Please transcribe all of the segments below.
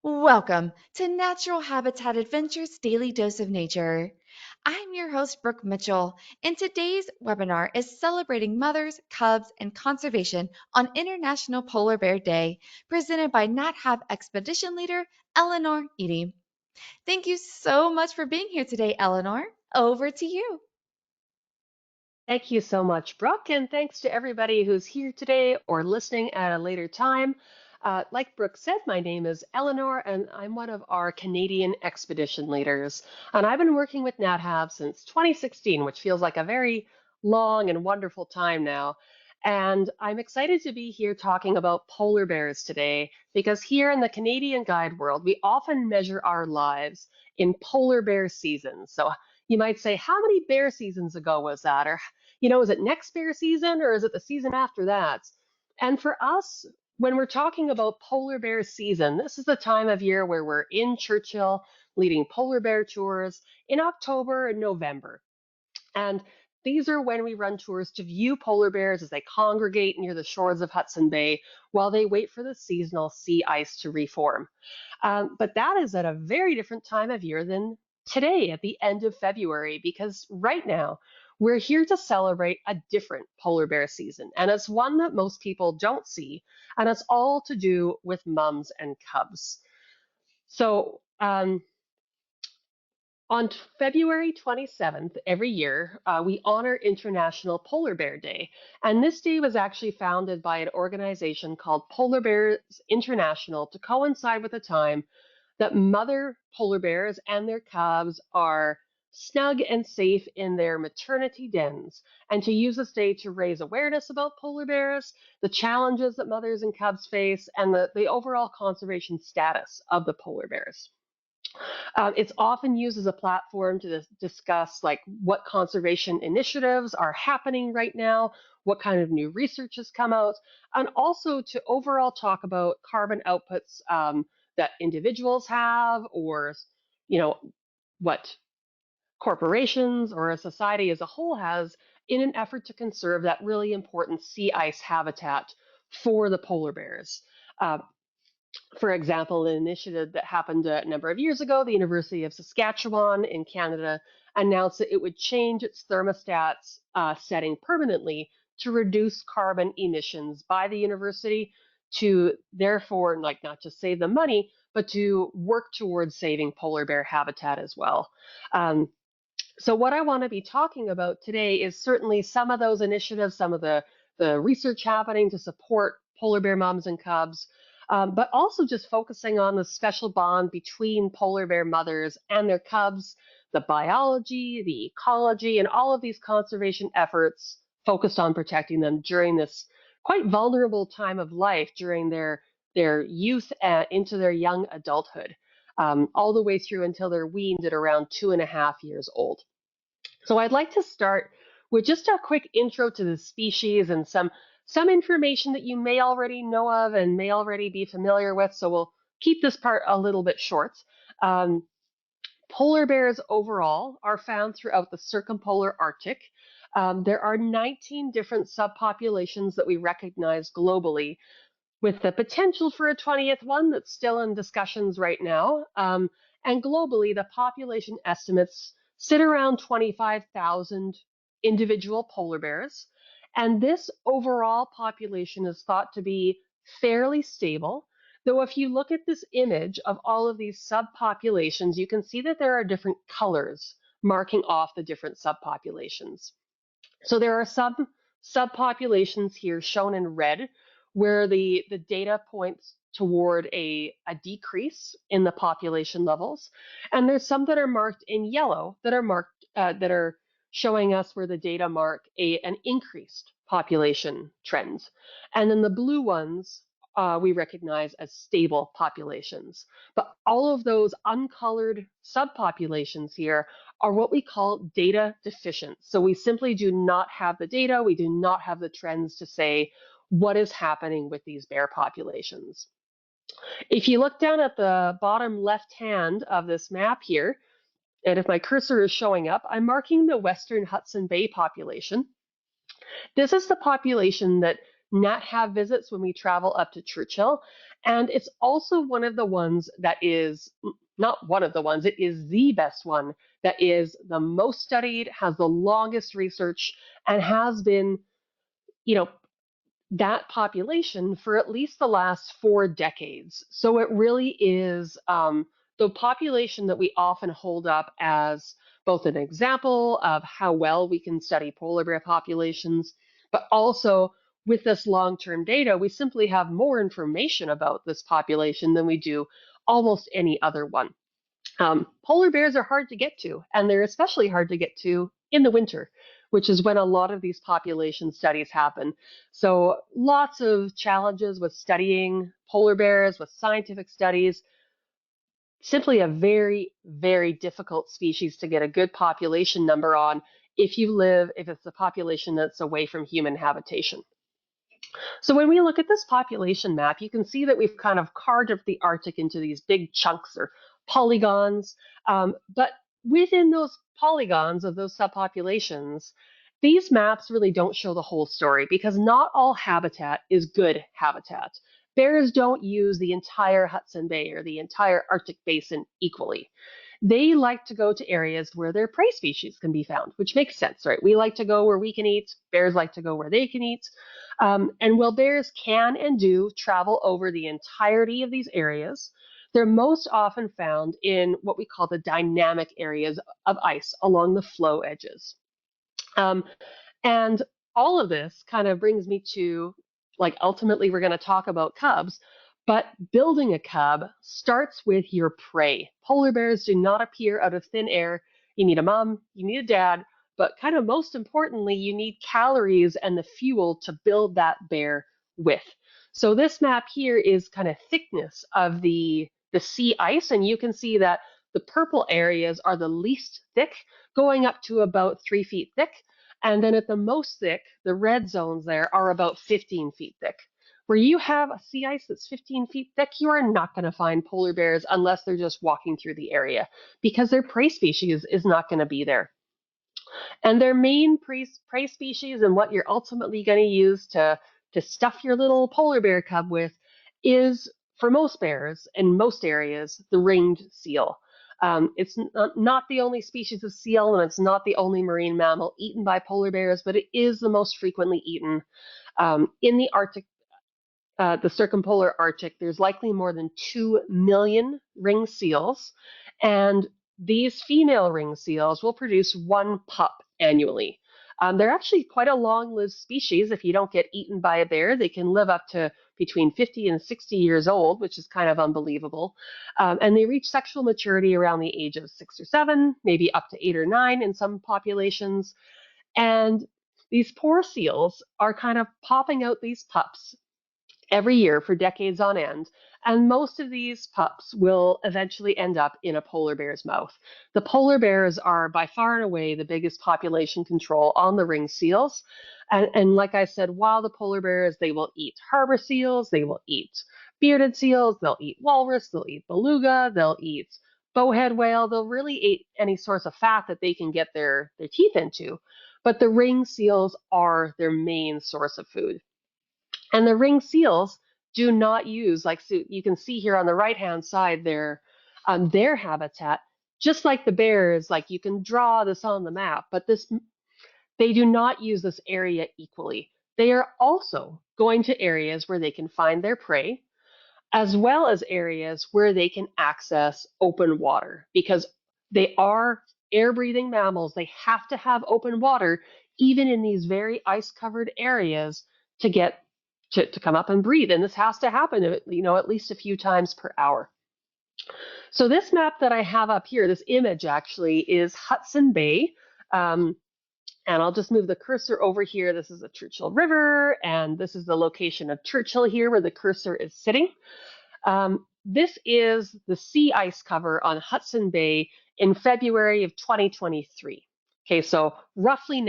Welcome to Natural Habitat Adventures Daily Dose of Nature. I'm your host, Brooke Mitchell, and today's webinar is celebrating mothers, cubs, and conservation on International Polar Bear Day, presented by NatHab Expedition Leader Eleanor Edye. Thank you so much for being here today, Eleanor. Over to you. Thank you so much, Brooke, and thanks to everybody who's here today or listening at a later time. Like Brooke said, my name is Eleanor, and I'm one of our Canadian expedition leaders. And I've been working with NatHab since 2016, which feels like a very long and wonderful time now. And I'm excited to be here talking about polar bears today, because here in the Canadian guide world, we often measure our lives in polar bear seasons. So you might say, how many bear seasons ago was that? Or is it next bear season or is it the season after that? And for us, when we're talking about polar bear season, this is the time of year where we're in Churchill leading polar bear tours in October and November. And these are when we run tours to view polar bears as they congregate near the shores of Hudson Bay while they wait for the seasonal sea ice to reform. But that is at a very different time of year than today at the end of February, because right now we're here to celebrate a different polar bear season. And it's one that most people don't see, and it's all to do with mums and cubs. So on February 27th every year, we honor International Polar Bear Day. And this day was actually founded by an organization called Polar Bears International to coincide with a time that mother polar bears and their cubs are snug and safe in their maternity dens, and to use this day to raise awareness about polar bears, the challenges that mothers and cubs face, and the overall conservation status of the polar bears. It's often used as a platform to discuss like what conservation initiatives are happening right now, what kind of new research has come out, and also to overall talk about carbon outputs that individuals have, or what corporations or a society as a whole has in an effort to conserve that really important sea ice habitat for the polar bears. Uh, for example, an initiative that happened a number of years ago, the University of Saskatchewan in Canada announced that it would change its thermostats setting permanently to reduce carbon emissions by the university, to therefore like not just save the money, but to work towards saving polar bear habitat as well. So what I want to be talking about today is certainly some of those initiatives, some of the research happening to support polar bear moms and cubs, but also just focusing on the special bond between polar bear mothers and their cubs, the biology, the ecology, and all of these conservation efforts focused on protecting them during this quite vulnerable time of life, during their youth into their young adulthood, all the way through until they're weaned at around 2.5 years old. So I'd like to start with just a quick intro to the species and some information that you may already know of and may already be familiar with. So we'll keep this part a little bit short. Um, Polar bears overall are found throughout the circumpolar Arctic. There are 19 different subpopulations that we recognize globally, with the potential for a 20th one that's still in discussions right now. And globally, the population estimates sit around 25,000 individual polar bears. And this overall population is thought to be fairly stable. Though if you look at this image of all of these subpopulations, you can see that there are different colors marking off the different subpopulations. So there are some subpopulations here shown in red where the data points toward a decrease in the population levels. And there's some that are marked in yellow that are showing us where the data mark an increased population trends. And then the blue ones we recognize as stable populations. But all of those uncolored subpopulations here are what we call data deficient. So we simply do not have the data, we do not have the trends to say what is happening with these bear populations. If you look down at the bottom left hand of this map here, and if my cursor is showing up, I'm marking the Western Hudson Bay population. This is the population that NatHab visits when we travel up to Churchill. And it's also one of the ones that is not one of the ones, it is the best one that is the most studied, has the longest research, and has been, you know, that population for at least the last 4 decades. So it really is the population that we often hold up as both an example of how well we can study polar bear populations, but also with this long-term data, we simply have more information about this population than we do almost any other one. Polar bears are hard to get to, and they're especially hard to get to in the winter, which is when a lot of these population studies happen. So lots of challenges with studying polar bears, with scientific studies. Simply a very, very difficult species to get a good population number on if it's a population that's away from human habitation. So when we look at this population map, you can see that we've kind of carved up the Arctic into these big chunks or polygons. But within those polygons of those subpopulations, these maps really don't show the whole story because not all habitat is good habitat. Bears don't use the entire Hudson Bay or the entire Arctic basin equally. They like to go to areas where their prey species can be found, which makes sense, right? We like to go where we can eat. Bears like to go where they can eat. And while bears can and do travel over the entirety of these areas, they're most often found in what we call the dynamic areas of ice along the flow edges. And all of this kind of brings me to, like, ultimately we're going to talk about cubs, but building a cub starts with your prey. Polar bears do not appear out of thin air. You need a mom, you need a dad, but kind of most importantly, you need calories and the fuel to build that bear with. So this map here is kind of thickness of the sea ice, and you can see that the purple areas are the least thick, going up to about 3 feet thick. And then at the most thick, the red zones there are about 15 feet thick. Where you have a sea ice that's 15 feet thick, you are not going to find polar bears unless they're just walking through the area because their prey species is not going to be there. And their main prey species and what you're ultimately going to use to stuff your little polar bear cub with is, for most bears in most areas, the ringed seal. It's not the only species of seal, and it's not the only marine mammal eaten by polar bears, but it is the most frequently eaten. In the Arctic, the circumpolar Arctic, there's likely more than 2 million ringed seals, and these female ringed seals will produce 1 pup annually. They're actually quite a long-lived species. If you don't get eaten by a bear, they can live up to between 50 and 60 years old, which is kind of unbelievable. And they reach sexual maturity around the age of 6 or 7, maybe up to 8 or 9 in some populations. And these poor seals are kind of popping out these pups every year for decades on end, and most of these pups will eventually end up in a polar bear's mouth. The polar bears are by far and away the biggest population control on the ringed seals, and like I said, while the polar bears, they will eat harbor seals, they will eat bearded seals, they'll eat walrus, they'll eat beluga, they'll eat bowhead whale, they'll really eat any source of fat that they can get their teeth into, but the ringed seals are their main source of food. And the ringed seals do not use, like, so you can see here on the right-hand side, their habitat, just like the bears. Like, you can draw this on the map, but they do not use this area equally. They are also going to areas where they can find their prey, as well as areas where they can access open water, because they are air-breathing mammals. They have to have open water, even in these very ice-covered areas, to get to come up and breathe. And this has to happen, at least a few times per hour. So this map that I have up here, this image actually, is Hudson Bay. And I'll just move the cursor over here. This is the Churchill River, and this is the location of Churchill here where the cursor is sitting. This is the sea ice cover on Hudson Bay in February of 2023. Okay, so roughly,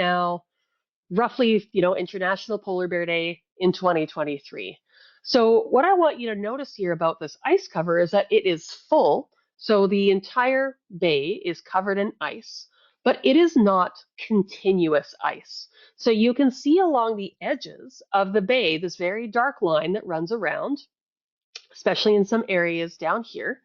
International Polar Bear Day in 2023. So what I want you to notice here about this ice cover is that it is full. So the entire bay is covered in ice, but it is not continuous ice. So you can see along the edges of the bay this very dark line that runs around. especially in some areas down here.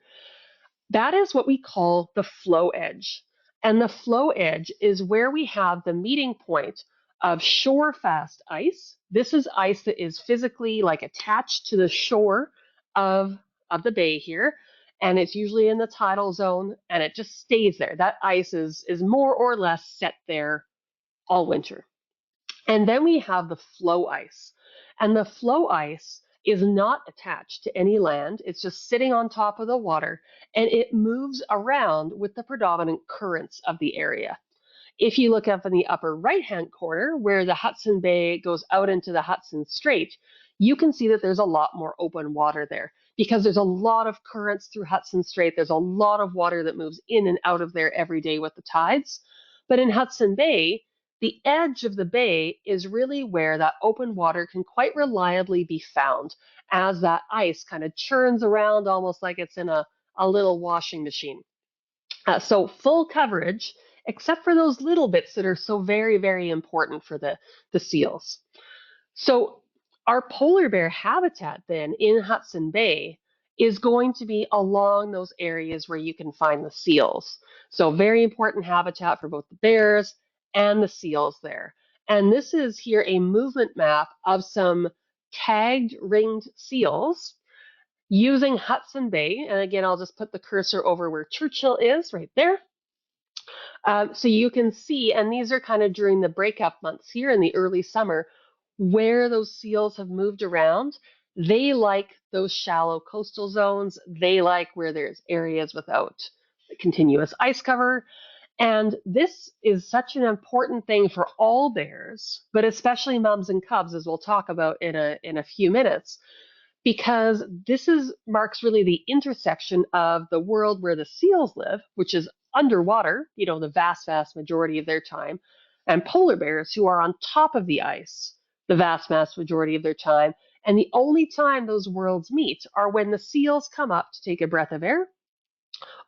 That is what we call the flow edge. And the flow edge is where we have the meeting point of shore fast ice. This is ice that is physically like attached to the shore of, of the bay here. And it's usually in the tidal zone and it just stays there. That ice is more or less set there all winter. And then we have the flow ice. And the flow ice is not attached to any land. It's just sitting on top of the water and it moves around with the predominant currents of the area. If you look up in the upper right-hand corner where the Hudson Bay goes out into the Hudson Strait, you can see that there's a lot more open water there because there's a lot of currents through Hudson Strait. There's a lot of water that moves in and out of there every day with the tides. But in Hudson Bay, the edge of the bay is really where that open water can quite reliably be found as that ice kind of churns around almost like it's in a little washing machine. So full coverage, except for those little bits that are so very, very important for the seals. So our polar bear habitat then in Hudson Bay is going to be along those areas where you can find the seals. So very important habitat for both the bears and the seals there. And this is here a movement map of some tagged ringed seals using Hudson Bay. And again, I'll just put the cursor over where Churchill is right there. So you can see, and these are kind of during the breakup months here in the early summer, where those seals have moved around. They like those shallow coastal zones. They like where there's areas without continuous ice cover. And this is such an important thing for all bears, but especially mums and cubs, as we'll talk about in a few minutes, because this marks really the intersection of the world where the seals live, which is underwater, the vast, vast majority of their time, and polar bears who are on top of the ice the vast, vast majority of their time. And the only time those worlds meet are when the seals come up to take a breath of air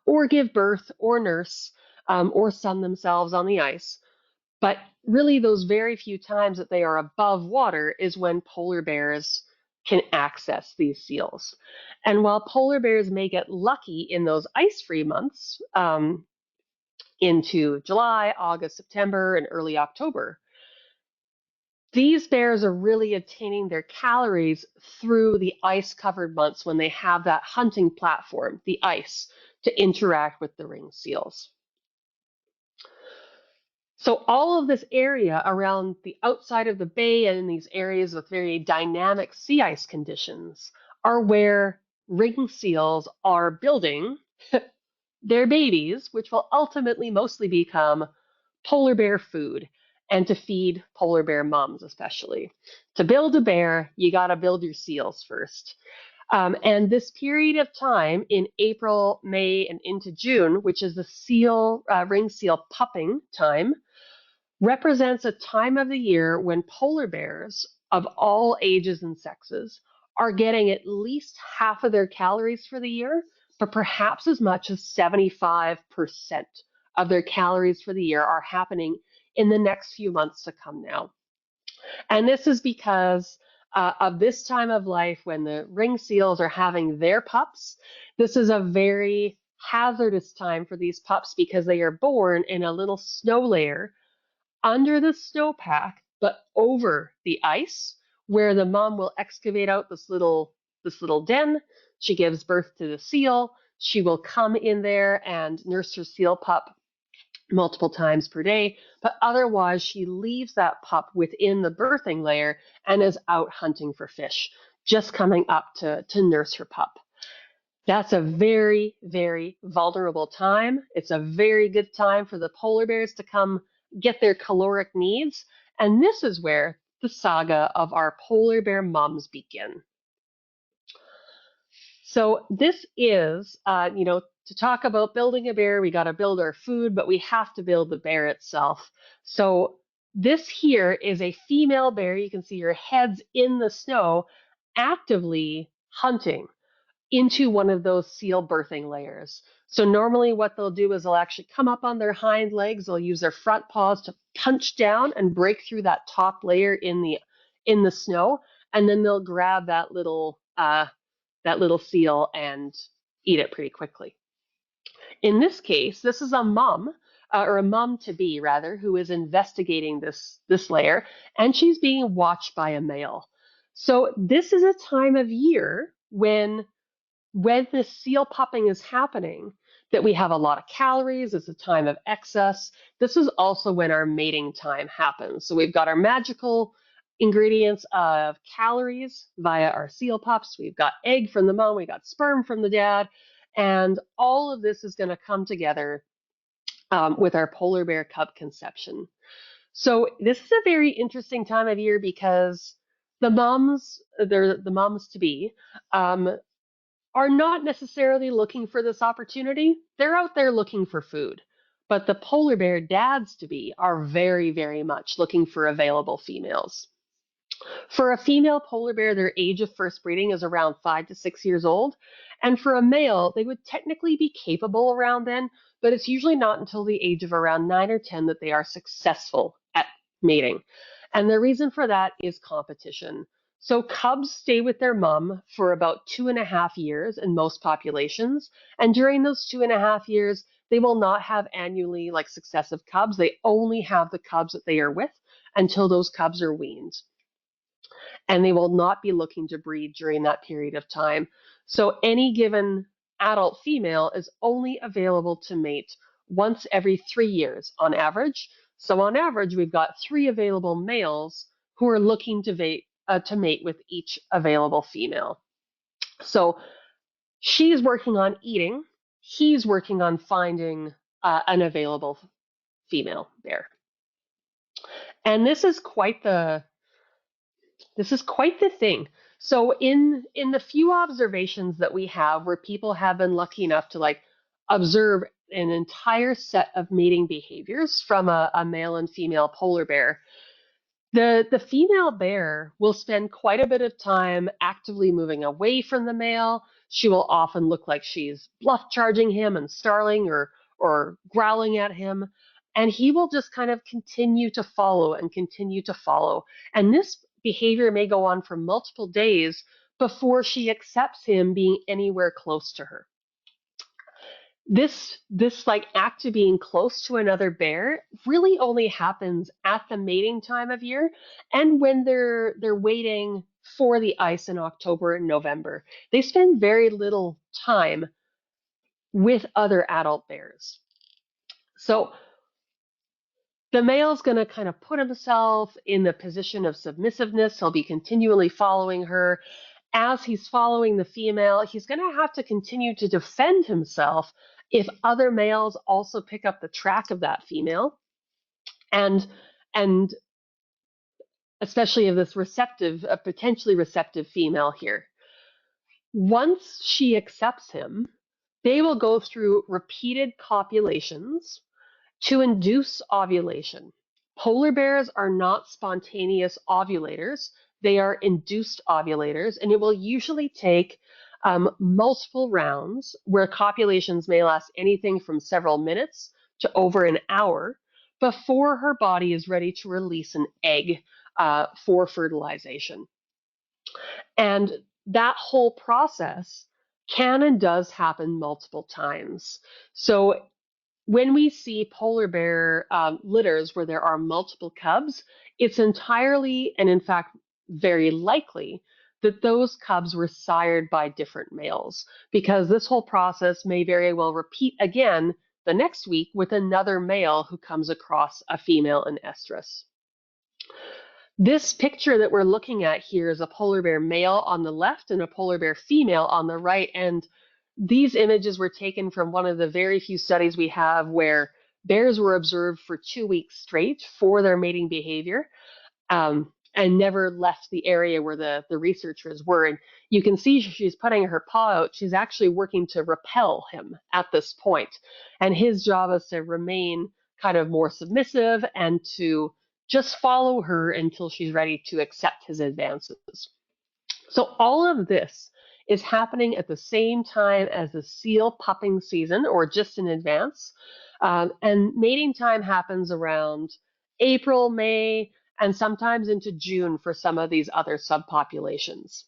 or give birth or nurse or sun themselves on the ice. But really, those very few times that they are above water is when polar bears can access these seals. And while polar bears may get lucky in those ice-free months into July, August, September, and early October, these bears are really attaining their calories through the ice-covered months when they have that hunting platform, the ice, to interact with the ringed seals. So all of this area around the outside of the bay and in these areas with very dynamic sea ice conditions are where ringed seals are building their babies, which will ultimately mostly become polar bear food and to feed polar bear moms especially. To build a bear, you got to build your seals first. And this period of time in April, May, and into June, which is the ringed seal pupping time, represents a time of the year when polar bears of all ages and sexes are getting at least half of their calories for the year, but perhaps as much as 75% of their calories for the year are happening in the next few months to come now. And this is because of this time of life when the ringed seals are having their pups. This is a very hazardous time for these pups because they are born in a little snow layer under the snowpack, but over the ice, where the mom will excavate out this little den. She gives birth to the seal. She will come in there and nurse her seal pup multiple times per day, but otherwise she leaves that pup within the birthing layer and is out hunting for fish, just coming up to nurse her pup. That's a very, very vulnerable time. It's a very good time for the polar bears to come get their caloric needs. And this is where the saga of our polar bear mums begin. So this is, to talk about building a bear, we got to build our food, but we have to build the bear itself. So this here is a female bear. You can see her head's in the snow, actively hunting into one of those seal birthing layers. So normally what they'll do is they'll actually come up on their hind legs. They'll use their front paws to punch down and break through that top layer in the snow. And then they'll grab that little that little seal and eat it pretty quickly. In this case, this is a mom, or a mom to be rather, who is investigating this layer, and she's being watched by a male. So this is a time of year when the seal pupping is happening, that we have a lot of calories. It's a time of excess. This is also when our mating time happens. So we've got our magical ingredients of calories via our seal pups. We've got egg from the mom. We got sperm from the dad. And all of this is going to come together with our polar bear cub conception. So this is a very interesting time of year because they're the moms to be, are not necessarily looking for this opportunity. They're out there looking for food. But the polar bear dads to be are very, very much looking for available females. For a female polar bear, their age of first breeding is around 5 to 6 years old. And for a male, they would technically be capable around then, but it's usually not until the age of around 9 or 10 that they are successful at mating. And the reason for that is competition. So cubs stay with their mom for about 2.5 years in most populations. And during those 2.5 years, they will not have annually like successive cubs. They only have the cubs that they are with until those cubs are weaned, and they will not be looking to breed during that period of time. So any given adult female is only available to mate once every 3 years on average. So on average, we've got 3 available males who are looking to mate with each available female. So she's working on eating, he's working on finding an available female bear. And this is quite the thing. So in the few observations that we have where people have been lucky enough to like observe an entire set of mating behaviors from a male and female polar bear, the female bear will spend quite a bit of time actively moving away from the male. She will often look like she's bluff charging him and snarling or growling at him. And he will just kind of continue to follow and continue to follow. And this behavior may go on for multiple days before she accepts him being anywhere close to her. This like act of being close to another bear really only happens at the mating time of year and when they're waiting for the ice in October and November. They spend very little time with other adult bears. So the male's going to kind of put himself in the position of submissiveness. He'll be continually following her. As he's following the female, he's going to have to continue to defend himself if other males also pick up the track of that female, and especially of this potentially receptive female here. Once she accepts him, they will go through repeated copulations to induce ovulation. Polar bears are not spontaneous ovulators. They are induced ovulators, and it will usually take multiple rounds where copulations may last anything from several minutes to over an hour before her body is ready to release an egg for fertilization. And that whole process can and does happen multiple times. So when we see polar bear litters where there are multiple cubs, it's entirely, and in fact, very likely that those cubs were sired by different males, because this whole process may very well repeat again the next week with another male who comes across a female in estrus. This picture that we're looking at here is a polar bear male on the left and a polar bear female on the right. And these images were taken from one of the very few studies we have where bears were observed for 2 weeks straight for their mating behavior and never left the area where the researchers were. And you can see she's putting her paw out. She's actually working to repel him at this point. And his job is to remain kind of more submissive and to just follow her until she's ready to accept his advances. So all of this is happening at the same time as the seal pupping season, or just in advance. And mating time happens around April, May, and sometimes into June for some of these other subpopulations.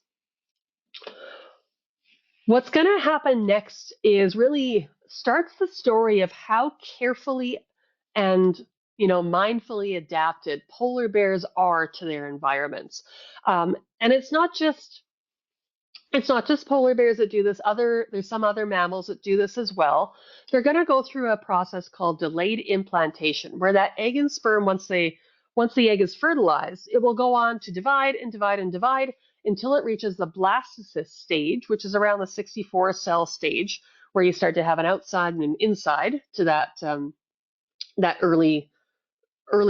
What's going to happen next is really starts the story of how carefully and mindfully adapted polar bears are to their environments. And it's not just polar bears that do this. There's some other mammals that do this as well. They're going to go through a process called delayed implantation, where that egg and sperm, once the egg is fertilized, it will go on to divide and divide and divide until it reaches the blastocyst stage, which is around the 64 cell stage, where you start to have an outside and an inside to that early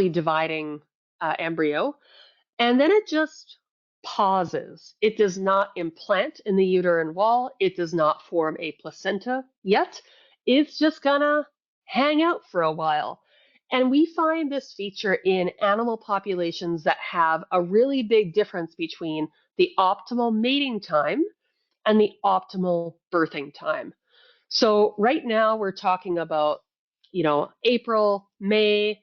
dividing embryo. And then it just pauses. It does not implant in the uterine wall. It does not form a placenta yet. It's just gonna hang out for a while. And we find this feature in animal populations that have a really big difference between the optimal mating time and the optimal birthing time. So right now we're talking about, April, May,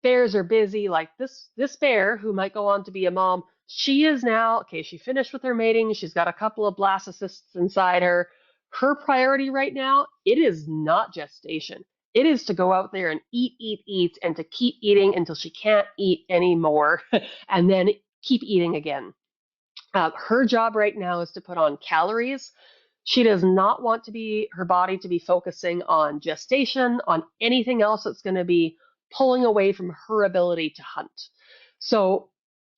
bears are busy. Like this bear who might go on to be a mom, she is now okay. She finished with her mating. She's got a couple of blastocysts inside her. Her priority right now, it is not gestation. It is to go out there and eat, and to keep eating until she can't eat anymore, and then keep eating again. Her job right now is to put on calories. She does not want her body to be focusing on gestation, on anything else that's going to be pulling away from her ability to hunt. So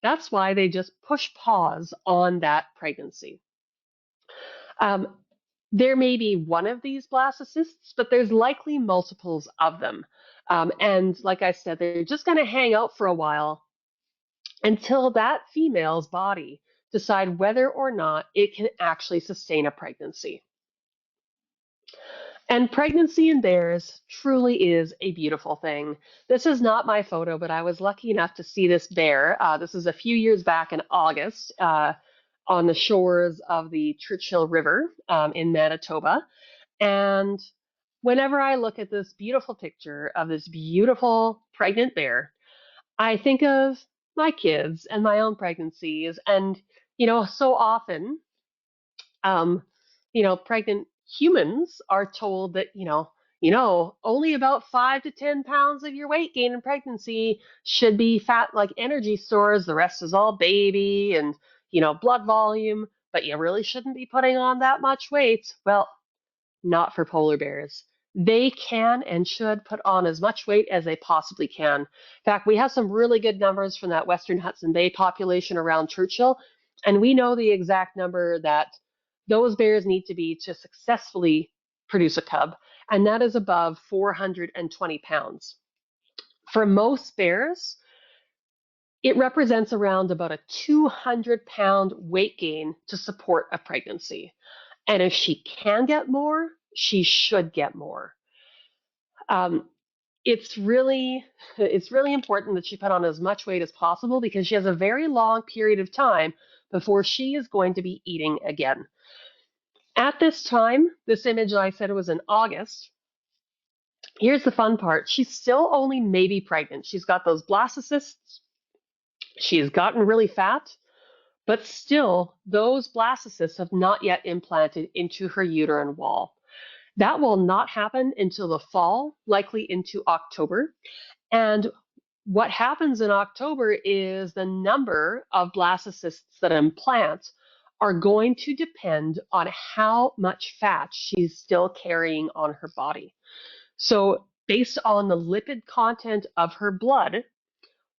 that's why they just push pause on that pregnancy. Um, there may be one of these blastocysts, but there's likely multiples of them. And like I said, they're just going to hang out for a while until that female's body decide whether or not it can actually sustain a pregnancy. And pregnancy in bears truly is a beautiful thing. This is not my photo, but I was lucky enough to see this bear. This is a few years back in August on the shores of the Churchill River in Manitoba. And whenever I look at this beautiful picture of this beautiful pregnant bear, I think of my kids and my own pregnancies. And, so often, um, pregnant humans are told that, only about 5 to 10 pounds of your weight gain in pregnancy should be fat like energy stores. The rest is all baby and, blood volume, but you really shouldn't be putting on that much weight. Well, not for polar bears. They can and should put on as much weight as they possibly can. In fact, we have some really good numbers from that Western Hudson Bay population around Churchill, and we know the exact number that those bears need to be to successfully produce a cub, and that is above 420 pounds. For most bears, it represents around about a 200-pound weight gain to support a pregnancy. And if she can get more, she should get more. Um, it's really important that she put on as much weight as possible because she has a very long period of time before she is going to be eating again. At this time, this image I said it was in August. Here's the fun part. She's still only maybe pregnant. She's got those blastocysts. She has gotten really fat, but still those blastocysts have not yet implanted into her uterine wall. That will not happen until the fall, likely into October. And what happens in October is the number of blastocysts that implant are going to depend on how much fat she's still carrying on her body. So based on the lipid content of her blood,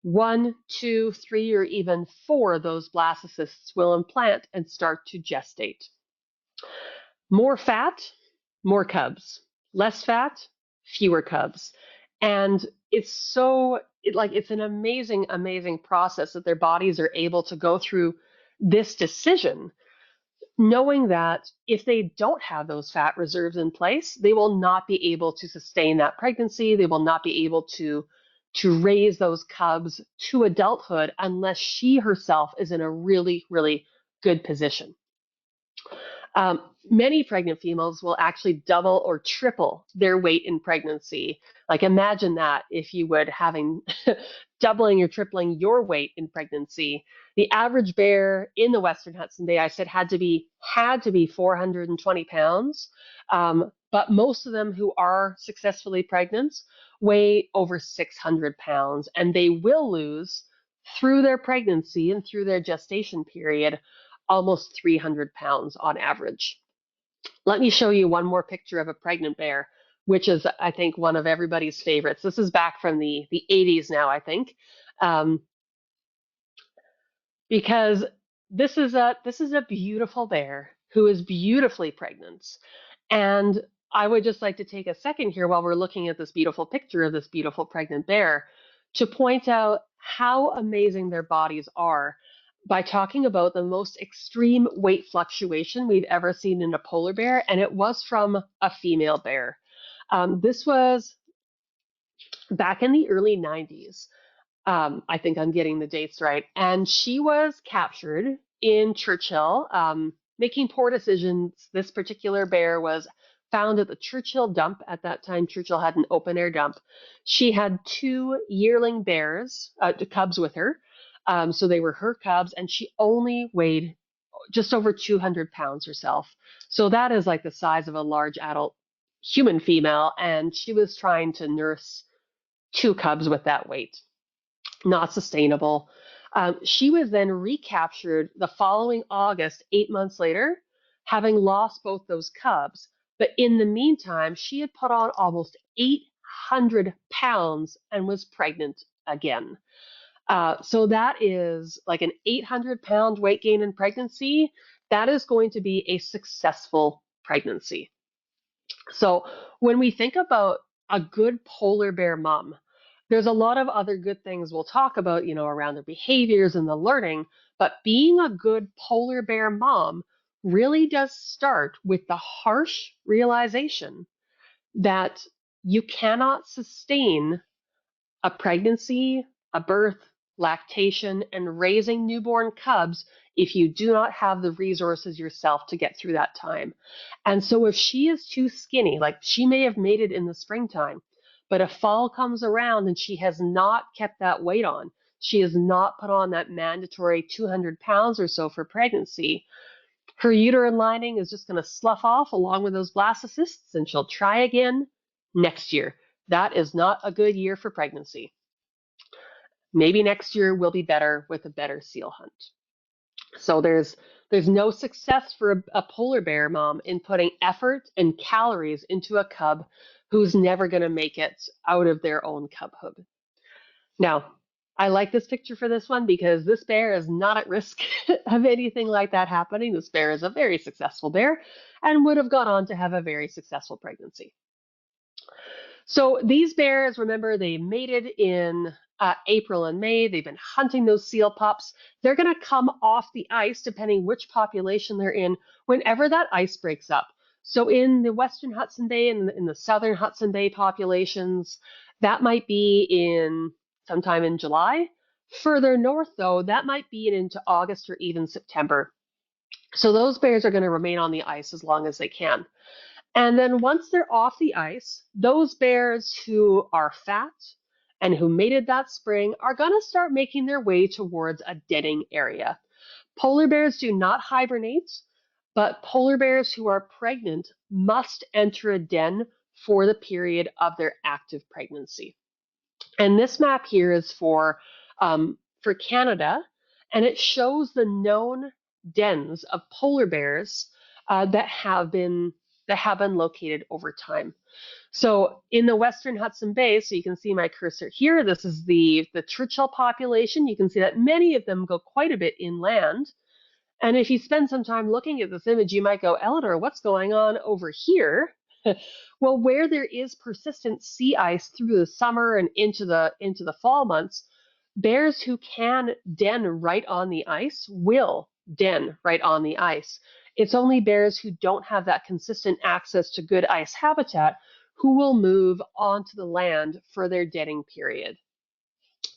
1, 2, 3, or even 4 of those blastocysts will implant and start to gestate. More fat, more cubs. Less fat, fewer cubs. And it's an amazing, amazing process that their bodies are able to go through this decision, knowing that if they don't have those fat reserves in place, they will not be able to sustain that pregnancy. They will not be able to raise those cubs to adulthood unless she herself is in a really, really good position. Many pregnant females will actually double or triple their weight in pregnancy. Like imagine that if you would having doubling or tripling your weight in pregnancy. The average bear in the Western Hudson Bay, I said, had to be 420 pounds. But most of them who are successfully pregnant weigh over 600 pounds, and they will lose through their pregnancy and through their gestation period almost 300 pounds on average. Let me show you one more picture of a pregnant bear, which is, I think, one of everybody's favorites. This is back from the 80s now, I think, um, because this is a beautiful bear who is beautifully pregnant. And I would just like to take a second here while we're looking at this beautiful picture of this beautiful pregnant bear to point out how amazing their bodies are by talking about the most extreme weight fluctuation we've ever seen in a polar bear, and it was from a female bear. This was back in the early 90s. I think I'm getting the dates right. And she was captured in Churchill, making poor decisions. This particular bear was found at the Churchill dump. At that time, Churchill had an open air dump. She had two yearling bears, cubs with her. So they were her cubs, and she only weighed just over 200 pounds herself. So that is like the size of a large adult human female. And she was trying to nurse two cubs with that weight. Not sustainable. She was then recaptured the following August, 8 months later, having lost both those cubs. But in the meantime, she had put on almost 800 pounds and was pregnant again. So that is like an 800-pound weight gain in pregnancy. That is going to be a successful pregnancy. So when we think about a good polar bear mom, there's a lot of other good things we'll talk about, around their behaviors and the learning, but being a good polar bear mom really does start with the harsh realization that you cannot sustain a pregnancy, a birth, lactation, and raising newborn cubs if you do not have the resources yourself to get through that time. And so if she is too skinny, like she may have made it in the springtime, but if fall comes around and she has not kept that weight on, she has not put on that mandatory 200 pounds or so for pregnancy, her uterine lining is just going to slough off along with those blastocysts, and she'll try again next year. That is not a good year for pregnancy. Maybe next year will be better with a better seal hunt. So there's no success for a polar bear mom in putting effort and calories into a cub who's never going to make it out of their own cubhood. Now, I like this picture for this one because this bear is not at risk of anything like that happening. This bear is a very successful bear and would have gone on to have a very successful pregnancy. So these bears, remember, they mated in April and May. They've been hunting those seal pups. They're going to come off the ice, depending which population they're in, whenever that ice breaks up. So in the Western Hudson Bay and in the Southern Hudson Bay populations, that might be in sometime in July. Further north, though, that might be into August or even September. So those bears are going to remain on the ice as long as they can. And then once they're off the ice, those bears who are fat and who mated that spring are going to start making their way towards a denning area. Polar bears do not hibernate, but polar bears who are pregnant must enter a den for the period of their active pregnancy. And this map here is for Canada, and it shows the known dens of polar bears that have been located over time. So in the Western Hudson Bay, so you can see my cursor here, this is the Churchill population. You can see that many of them go quite a bit inland. And if you spend some time looking at this image, you might go, Eleanor, what's going on over here? Well, where there is persistent sea ice through the summer and into the fall months, bears who can den right on the ice will den right on the ice. It's only bears who don't have that consistent access to good ice habitat who will move onto the land for their denning period.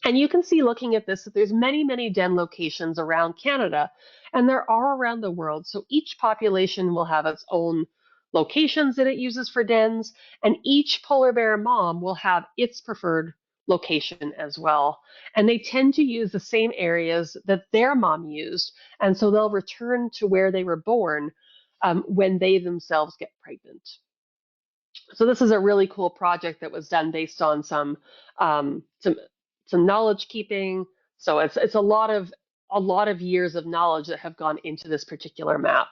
And you can see looking at this that there's many, many den locations around Canada, and there are around the world. So each population will have its own locations that it uses for dens, and each polar bear mom will have its preferred location as well. And they tend to use the same areas that their mom used, and so they'll return to where they were born when they themselves get pregnant. So this is a really cool project that was done based on um, some some knowledge keeping. So it's a lot of years of knowledge that have gone into this particular map.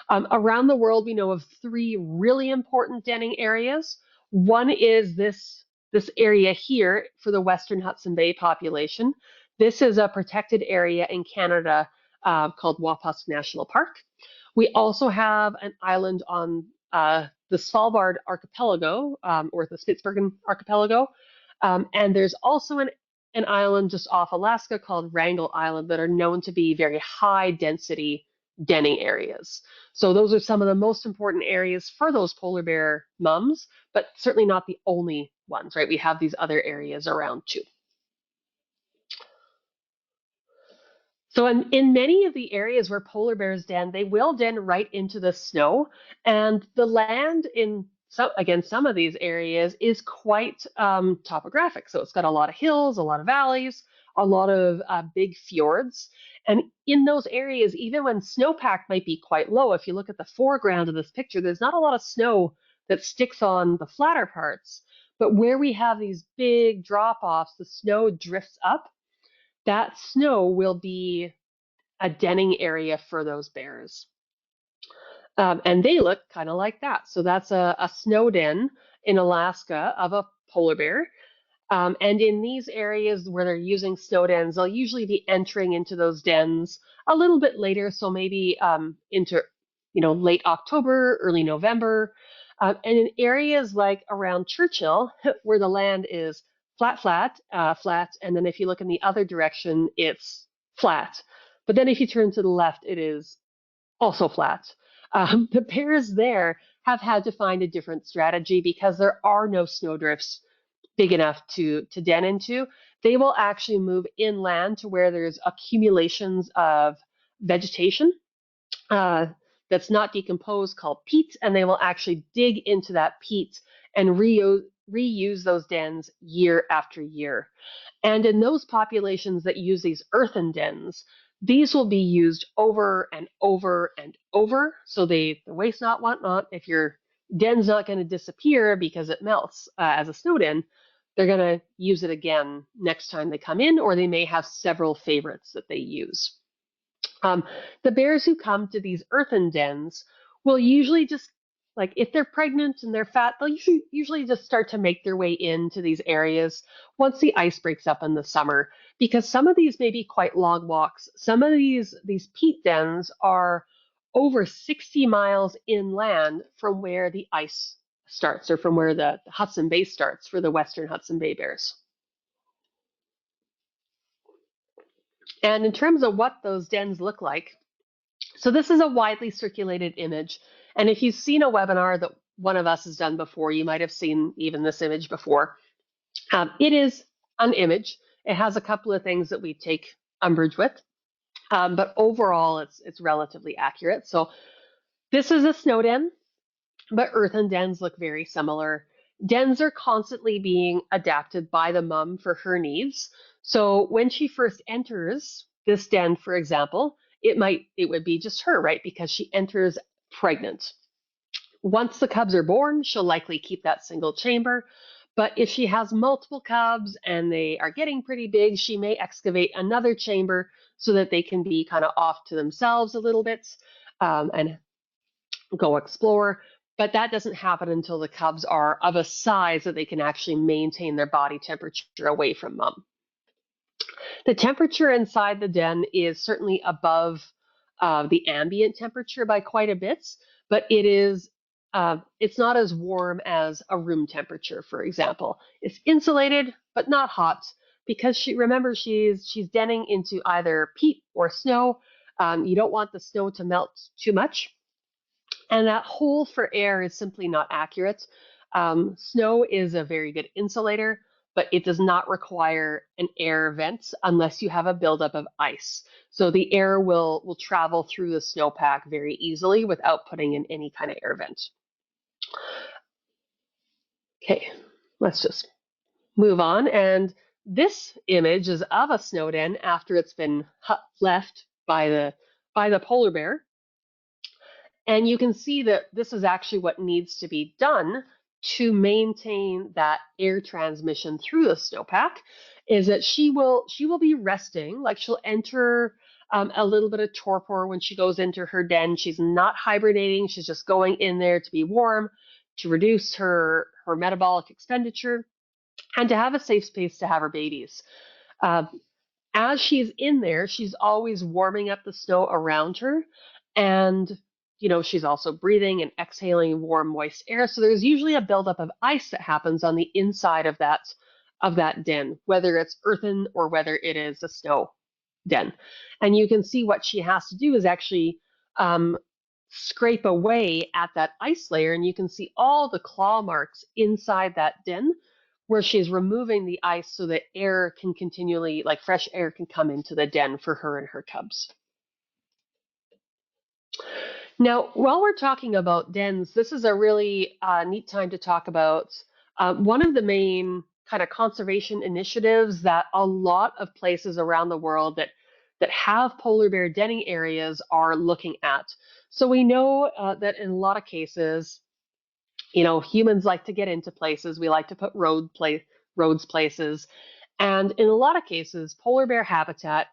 Around the world, we know of three really important denning areas. One is this area here for the Western Hudson Bay population. This is a protected area in Canada called Wapusk National Park. We also have an island on the Svalbard archipelago or the Spitsbergen archipelago. And there's also an island just off Alaska called Wrangel Island that are known to be very high density denning areas. So those are some of the most important areas for those polar bear mums, but certainly not the only ones, right? We have these other areas around too. So in many of the areas where polar bears den, they will den right into the snow, and the land in some of these areas is quite topographic. So it's got a lot of hills, a lot of valleys, a lot of big fjords. And in those areas, even when snowpack might be quite low, if you look at the foreground of this picture, there's not a lot of snow that sticks on the flatter parts. But where we have these big drop-offs, the snow drifts up. That snow will be a denning area for those bears. And they look kind of like that. So that's a snow den in Alaska of a polar bear. And in these areas where they're using snow dens, they'll usually be entering into those dens a little bit later. So maybe into late October, early November. And in areas like around Churchill, where the land is flat, and then if you look in the other direction, it's flat. But then if you turn to the left, it is also flat. The bears there have had to find a different strategy because there are no snowdrifts big enough to den into. They will actually move inland to where there's accumulations of vegetation that's not decomposed called peat, and they will actually dig into that peat and reuse those dens year after year. And in those populations that use these earthen dens, these will be used over and over and over. So the waste not, want not. If your den's not going to disappear because it melts as a snow den, they're going to use it again next time they come in, or they may have several favorites that they use. The bears who come to these earthen dens will usually just, like if they're pregnant and they're fat, they'll usually just start to make their way into these areas once the ice breaks up in the summer, because some of these may be quite long walks. Some of these peat dens are over 60 miles inland from where the ice starts, or from where the Hudson Bay starts for the Western Hudson Bay bears. And in terms of what those dens look like, so this is a widely circulated image. And if you've seen a webinar that one of us has done before, you might have seen even this image before. It is an image. It has a couple of things that we take umbrage with, but overall it's relatively accurate. So this is a snow den, but earthen dens look very similar. Dens are constantly being adapted by the mom for her needs. So when she first enters this den, for example, it would be just her, right? Because she enters pregnant. Once the cubs are born, she'll likely keep that single chamber. But if she has multiple cubs and they are getting pretty big, she may excavate another chamber so that they can be kind of off to themselves a little bit and go explore. But that doesn't happen until the cubs are of a size that they can actually maintain their body temperature away from mom. The temperature inside the den is certainly above the ambient temperature by quite a bit, but it's not as warm as a room temperature, for example. It's insulated, but not hot, because she's denning into either peat or snow. You don't want the snow to melt too much. And that hole for air is simply not accurate. Snow is a very good insulator, but it does not require an air vent unless you have a buildup of ice. So the air will travel through the snowpack very easily without putting in any kind of air vent. Okay, let's just move on. And this image is of a snow den after it's been left by the polar bear. And you can see that this is actually what needs to be done to maintain that air transmission through the snowpack, is that she will be resting, like she'll enter a little bit of torpor when she goes into her den. She's not hibernating, she's just going in there to be warm, to reduce her metabolic expenditure, and to have a safe space to have her babies. As she's in there, she's always warming up the snow around her, and she's also breathing and exhaling warm, moist air. So there's usually a buildup of ice that happens on the inside of that den, whether it's earthen or whether it is a snow den. And you can see what she has to do is actually scrape away at that ice layer, and you can see all the claw marks inside that den where she's removing the ice so that air can continually, like fresh air can come into the den for her and her cubs. Now, while we're talking about dens, this is a really neat time to talk about one of the main kind of conservation initiatives that a lot of places around the world that have polar bear denning areas are looking at. So we know that in a lot of cases, humans like to get into places. We like to put roads places. And in a lot of cases, polar bear habitat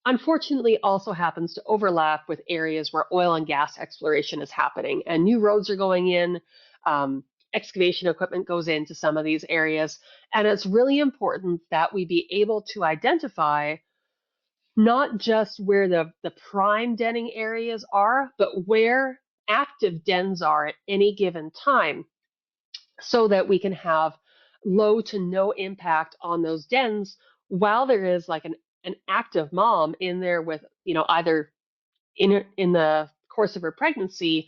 unfortunately also happens to overlap with areas where oil and gas exploration is happening, and new roads are going in. Excavation equipment goes into some of these areas, and it's really important that we be able to identify not just where the prime denning areas are, but where active dens are at any given time, so that we can have low to no impact on those dens while there is like an active mom in there with, either in the course of her pregnancy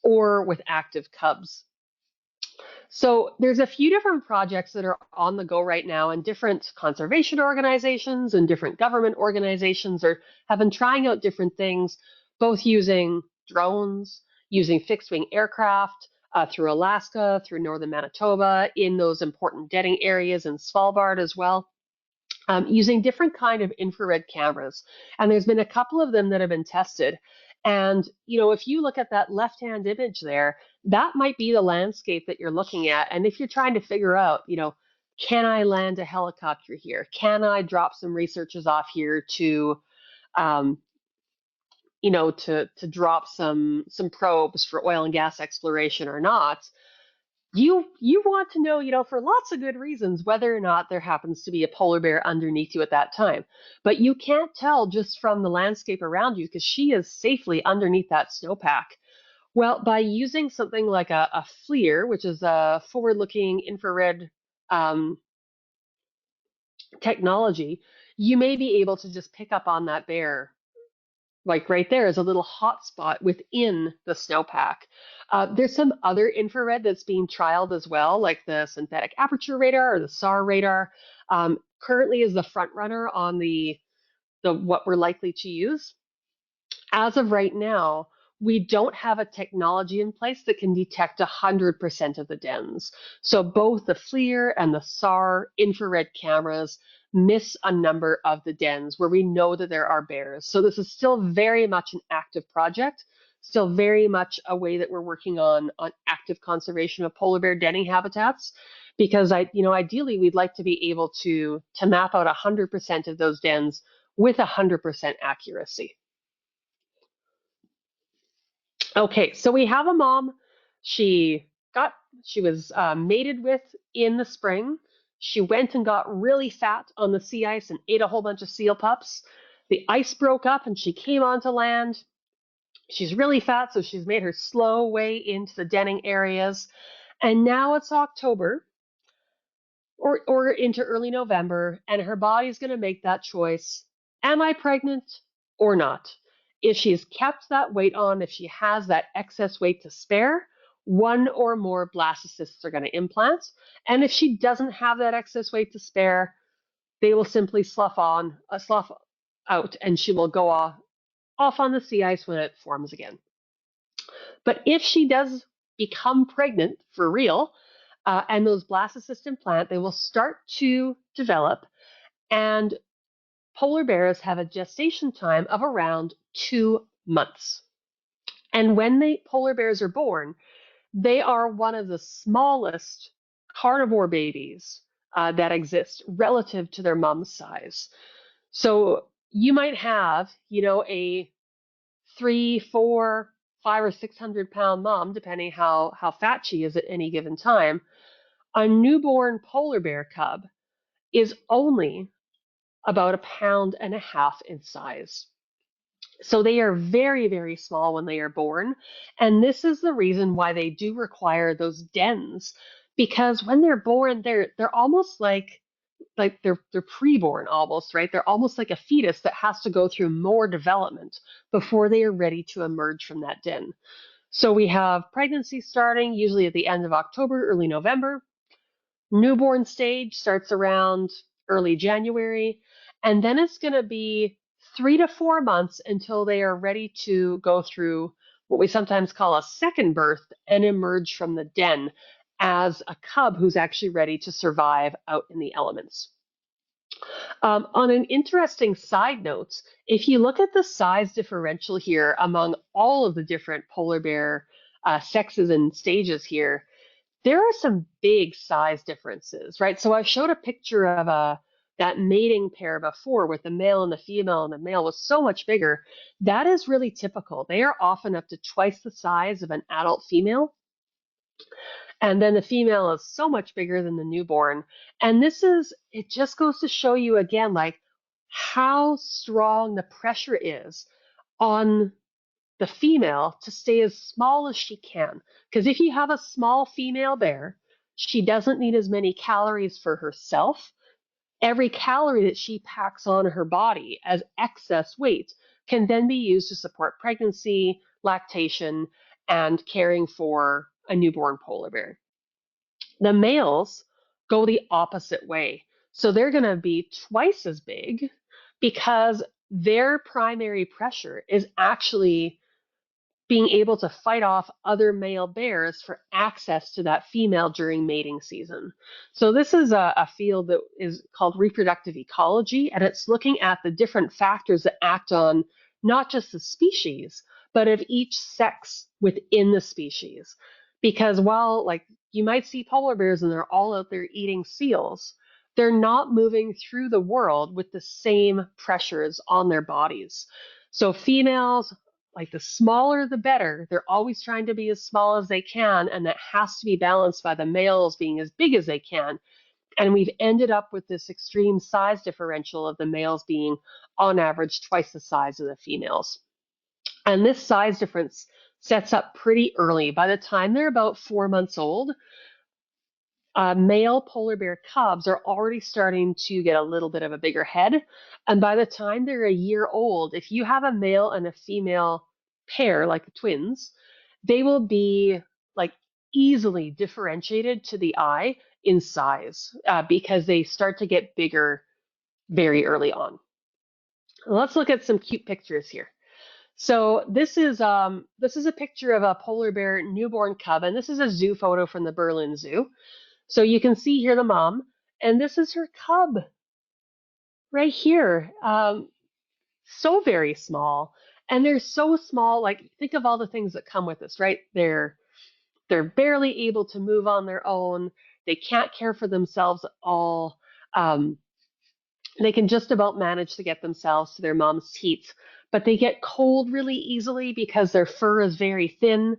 or with active cubs. So there's a few different projects that are on the go right now, and different conservation organizations and different government organizations have been trying out different things, both using drones, using fixed wing aircraft, through Alaska, through northern Manitoba, in those important denning areas, in Svalbard as well, using different kind of infrared cameras. And there's been a couple of them that have been tested. And, if you look at that left-hand image there, that might be the landscape that you're looking at. And if you're trying to figure out, can I land a helicopter here? Can I drop some researchers off here to drop some probes for oil and gas exploration or not? You want to know, for lots of good reasons, whether or not there happens to be a polar bear underneath you at that time. But you can't tell just from the landscape around you, because she is safely underneath that snowpack. Well, by using something like a FLIR, which is a forward-looking infrared technology, you may be able to just pick up on that bear. Like right there is a little hot spot within the snowpack. There's some other infrared that's being trialed as well, like the synthetic aperture radar or the SAR radar. Currently is the front runner on the what we're likely to use. As of right now, we don't have a technology in place that can detect 100% of the dens. So both the FLIR and the SAR infrared cameras miss a number of the dens where we know that there are bears. So this is still very much an active project, still very much a way that we're working on active conservation of polar bear denning habitats, because ideally we'd like to be able to map out 100% of those dens with 100% accuracy. Okay, so we have a mom. She was mated with in the spring. She went and got really fat on the sea ice and ate a whole bunch of seal pups. The ice broke up and she came onto land. She's really fat, so she's made her slow way into the denning areas. And now it's October or into early November, and her body's going to make that choice. Am I pregnant or not? If she's kept that weight on, if she has that excess weight to spare, one or more blastocysts are going to implant. And if she doesn't have that excess weight to spare, they will simply slough out, and she will go off on the sea ice when it forms again. But if she does become pregnant for real, and those blastocysts implant, they will start to develop, and polar bears have a gestation time of around 2 months. And when the polar bears are born, they are one of the smallest carnivore babies that exist relative to their mom's size. So you might have, a 3, 4, 5, or 600-pound mom, depending how fat she is at any given time. A newborn polar bear cub is only about 1.5 pounds in size. So they are very, very small when they are born. And this is the reason why they do require those dens, because when they're born, they're almost like they're preborn almost, right? They're almost like a fetus that has to go through more development before they are ready to emerge from that den. So we have pregnancy starting usually at the end of October, early November. Newborn stage starts around early January, and then it's going to be 3 to 4 months until they are ready to go through what we sometimes call a second birth and emerge from the den as a cub who's actually ready to survive out in the elements. On an interesting side note, if you look at the size differential here among all of the different polar bear sexes and stages here, there are some big size differences, right? So I showed a picture of that mating pair before with the male and the female, and the male was so much bigger. That is really typical. They are often up to twice the size of an adult female. And then the female is so much bigger than the newborn. And it just goes to show you again, like how strong the pressure is on the female to stay as small as she can. Because if you have a small female bear, she doesn't need as many calories for herself. Every calorie that she packs on her body as excess weight can then be used to support pregnancy, lactation, and caring for a newborn polar bear. The males go the opposite way. So they're going to be twice as big because their primary pressure is actually being able to fight off other male bears for access to that female during mating season. So this is a field that is called reproductive ecology, and it's looking at the different factors that act on not just the species, but of each sex within the species. Because while you might see polar bears and they're all out there eating seals, they're not moving through the world with the same pressures on their bodies. So females, the smaller the better. They're always trying to be as small as they can, and that has to be balanced by the males being as big as they can. And we've ended up with this extreme size differential of the males being, on average, twice the size of the females. And this size difference sets up pretty early. By the time they're about 4 months old, male polar bear cubs are already starting to get a little bit of a bigger head. And by the time they're a year old, if you have a male and a female pair, like twins, they will be easily differentiated to the eye in size because they start to get bigger very early on. Let's look at some cute pictures here. So this is a picture of a polar bear newborn cub, and this is a zoo photo from the Berlin Zoo. So you can see here the mom, and this is her cub right here. So very small, and they're so small. Think of all the things that come with this, right? They're barely able to move on their own. They can't care for themselves at all. They can just about manage to get themselves to their mom's teats, but they get cold really easily because their fur is very thin.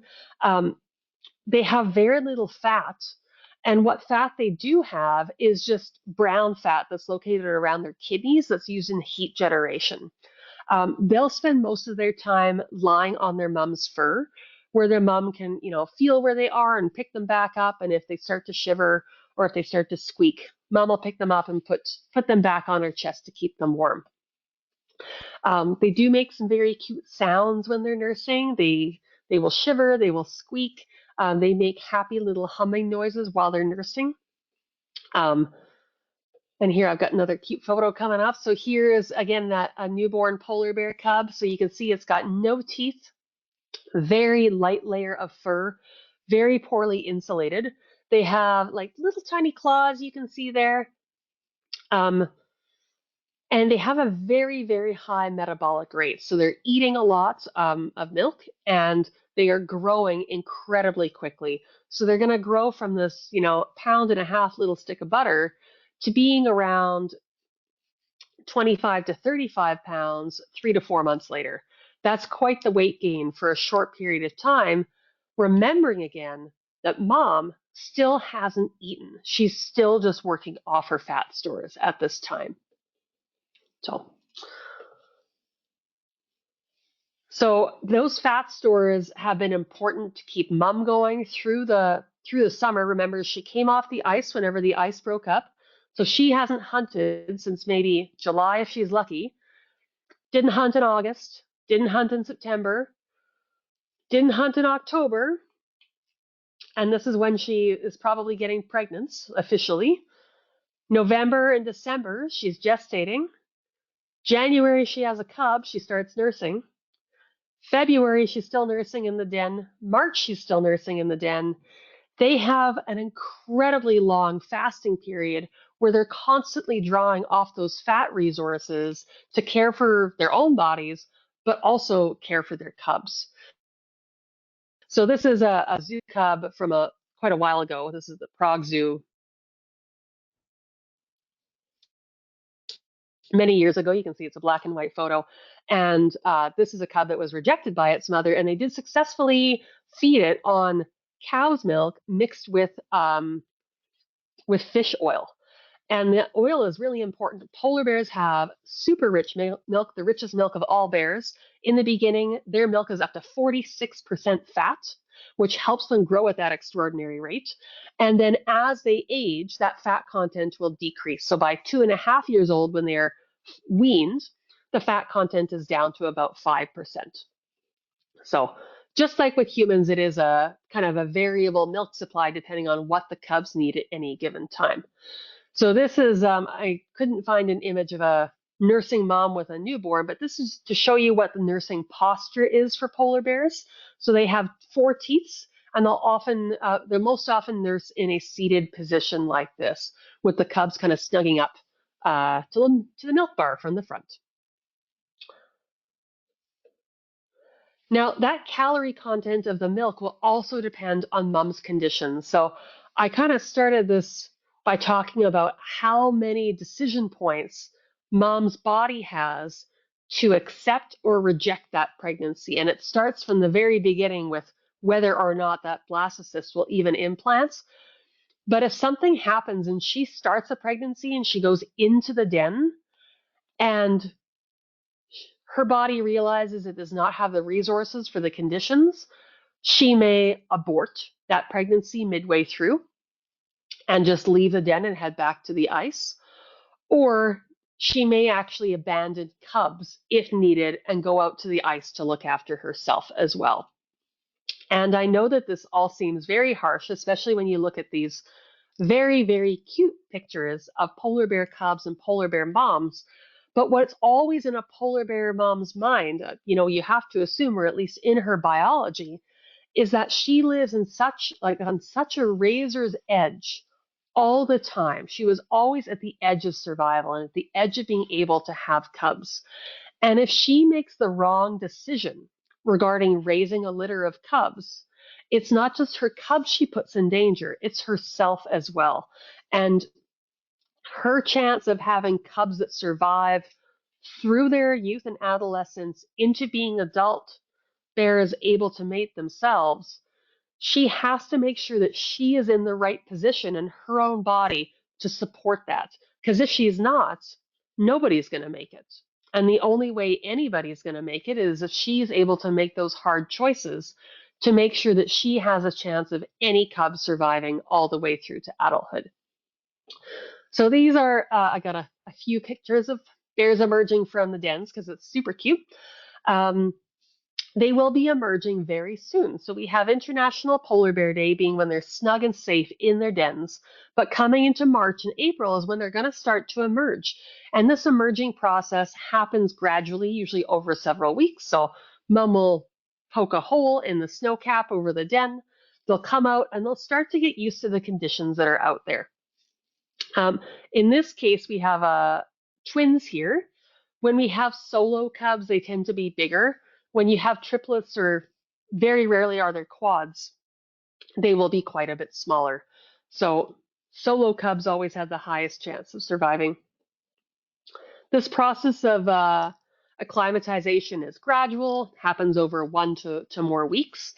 They have very little fat. And what fat they do have is just brown fat that's located around their kidneys that's used in heat generation. They'll spend most of their time lying on their mom's fur, where their mom can, feel where they are and pick them back up. And if they start to shiver or if they start to squeak, mom will pick them up and put them back on her chest to keep them warm. They do make some very cute sounds when they're nursing. They will shiver, they will squeak. They make happy little humming noises while they're nursing. And here I've got another cute photo coming up. So here is, again, a newborn polar bear cub. So you can see it's got no teeth, very light layer of fur, very poorly insulated. They have like little tiny claws you can see there. And they have a very, very high metabolic rate. So they're eating a lot of milk, and they are growing incredibly quickly. So they're going to grow from this, 1.5 pound little stick of butter to being around 25 to 35 pounds 3 to 4 months later. That's quite the weight gain for a short period of time. Remembering again that mom still hasn't eaten. She's still just working off her fat stores at this time. So those fat stores have been important to keep mom going through the summer. Remember, she came off the ice whenever the ice broke up. So she hasn't hunted since maybe July if she's lucky. Didn't hunt in August, didn't hunt in September, didn't hunt in October. And this is when she is probably getting pregnant officially. November and December, she's gestating. January, she has a cub, she starts nursing. February, she's still nursing in the den. March, she's still nursing in the den. They have an incredibly long fasting period where they're constantly drawing off those fat resources to care for their own bodies, but also care for their cubs. So this is a zoo cub from quite a while ago. This is the Prague Zoo. Many years ago, you can see it's a black and white photo. And this is a cub that was rejected by its mother, and they did successfully feed it on cow's milk mixed with fish oil. And the oil is really important. Polar bears have super rich milk, the richest milk of all bears. In the beginning, their milk is up to 46% fat, which helps them grow at that extraordinary rate. And then as they age, that fat content will decrease. So by 2.5 years old, when they're weaned, the fat content is down to about 5%. So just like with humans, it is a kind of a variable milk supply depending on what the cubs need at any given time. So this is, I couldn't find an image of a nursing mom with a newborn, but this is to show you what the nursing posture is for polar bears. So they have 4 teats, and they'll most often nurse in a seated position like this, with the cubs kind of snugging up to the milk bar from the front. Now, that calorie content of the milk will also depend on mom's condition. So I kind of started this by talking about how many decision points mom's body has to accept or reject that pregnancy. And it starts from the very beginning with whether or not that blastocyst will even implant. But if something happens and she starts a pregnancy and she goes into the den and her body realizes it does not have the resources for the conditions, she may abort that pregnancy midway through and just leave the den and head back to the ice. Or she may actually abandon cubs if needed and go out to the ice to look after herself as well. And I know that this all seems very harsh, especially when you look at these very, very cute pictures of polar bear cubs and polar bear moms. But what's always in a polar bear mom's mind, you have to assume, or at least in her biology, is that she lives on such a razor's edge all the time. She was always at the edge of survival and at the edge of being able to have cubs. And if she makes the wrong decision regarding raising a litter of cubs, it's not just her cubs she puts in danger, it's herself as well. And her chance of having cubs that survive through their youth and adolescence into being adult bears able to mate themselves, she has to make sure that she is in the right position in her own body to support that. Because if she's not, nobody's going to make it. And the only way anybody's going to make it is if she's able to make those hard choices to make sure that she has a chance of any cub surviving all the way through to adulthood. So these are, I got a few pictures of bears emerging from the dens because it's super cute. They will be emerging very soon. So we have International Polar Bear Day being when they're snug and safe in their dens, but coming into March and April is when they're going to start to emerge. And this emerging process happens gradually, usually over several weeks. So mom will poke a hole in the snow cap over the den. They'll come out and they'll start to get used to the conditions that are out there. Um, in this case, we have twins here. When we have solo cubs, they tend to be bigger. When you have triplets, or very rarely are there quads, they will be quite a bit smaller. So solo cubs always have the highest chance of surviving. This process of acclimatization is gradual, happens over 1 to more weeks,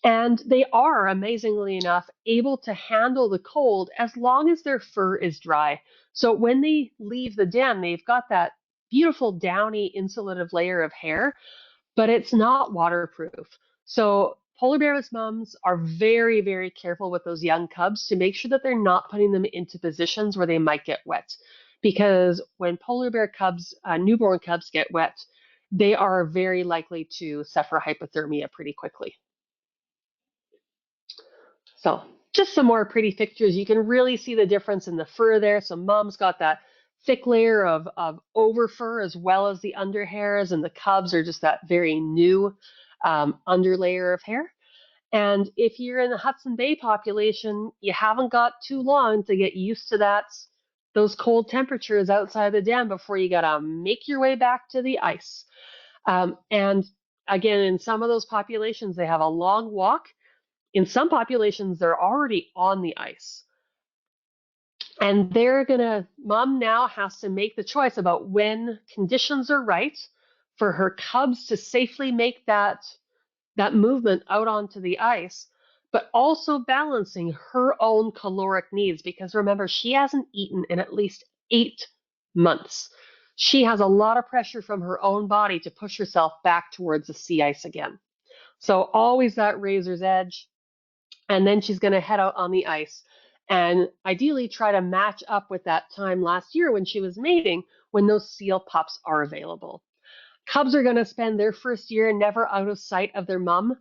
and they are, amazingly enough, able to handle the cold as long as their fur is dry. So when they leave the den, they've got that beautiful downy insulative layer of hair, but it's not waterproof. So polar bears moms are very, very careful with those young cubs to make sure that they're not putting them into positions where they might get wet. Because when polar bear cubs, newborn cubs get wet, they are very likely to suffer hypothermia pretty quickly. So just some more pretty pictures. You can really see the difference in the fur there. So mom's got that thick layer of over fur as well as the under hairs, and the cubs are just that very new under layer of hair. And if you're in the Hudson Bay population, you haven't got too long to get used to those cold temperatures outside the dam before you gotta make your way back to the ice. And again, in some of those populations, they have a long walk. In some populations, they're already on the ice. And mom now has to make the choice about when conditions are right for her cubs to safely make that movement out onto the ice, but also balancing her own caloric needs, because remember, she hasn't eaten in at least 8 months. She has a lot of pressure from her own body to push herself back towards the sea ice again. So always that razor's edge. And then she's going to head out on the ice and ideally try to match up with that time last year when she was mating, when those seal pups are available. Cubs are going to spend their first year never out of sight of their mom.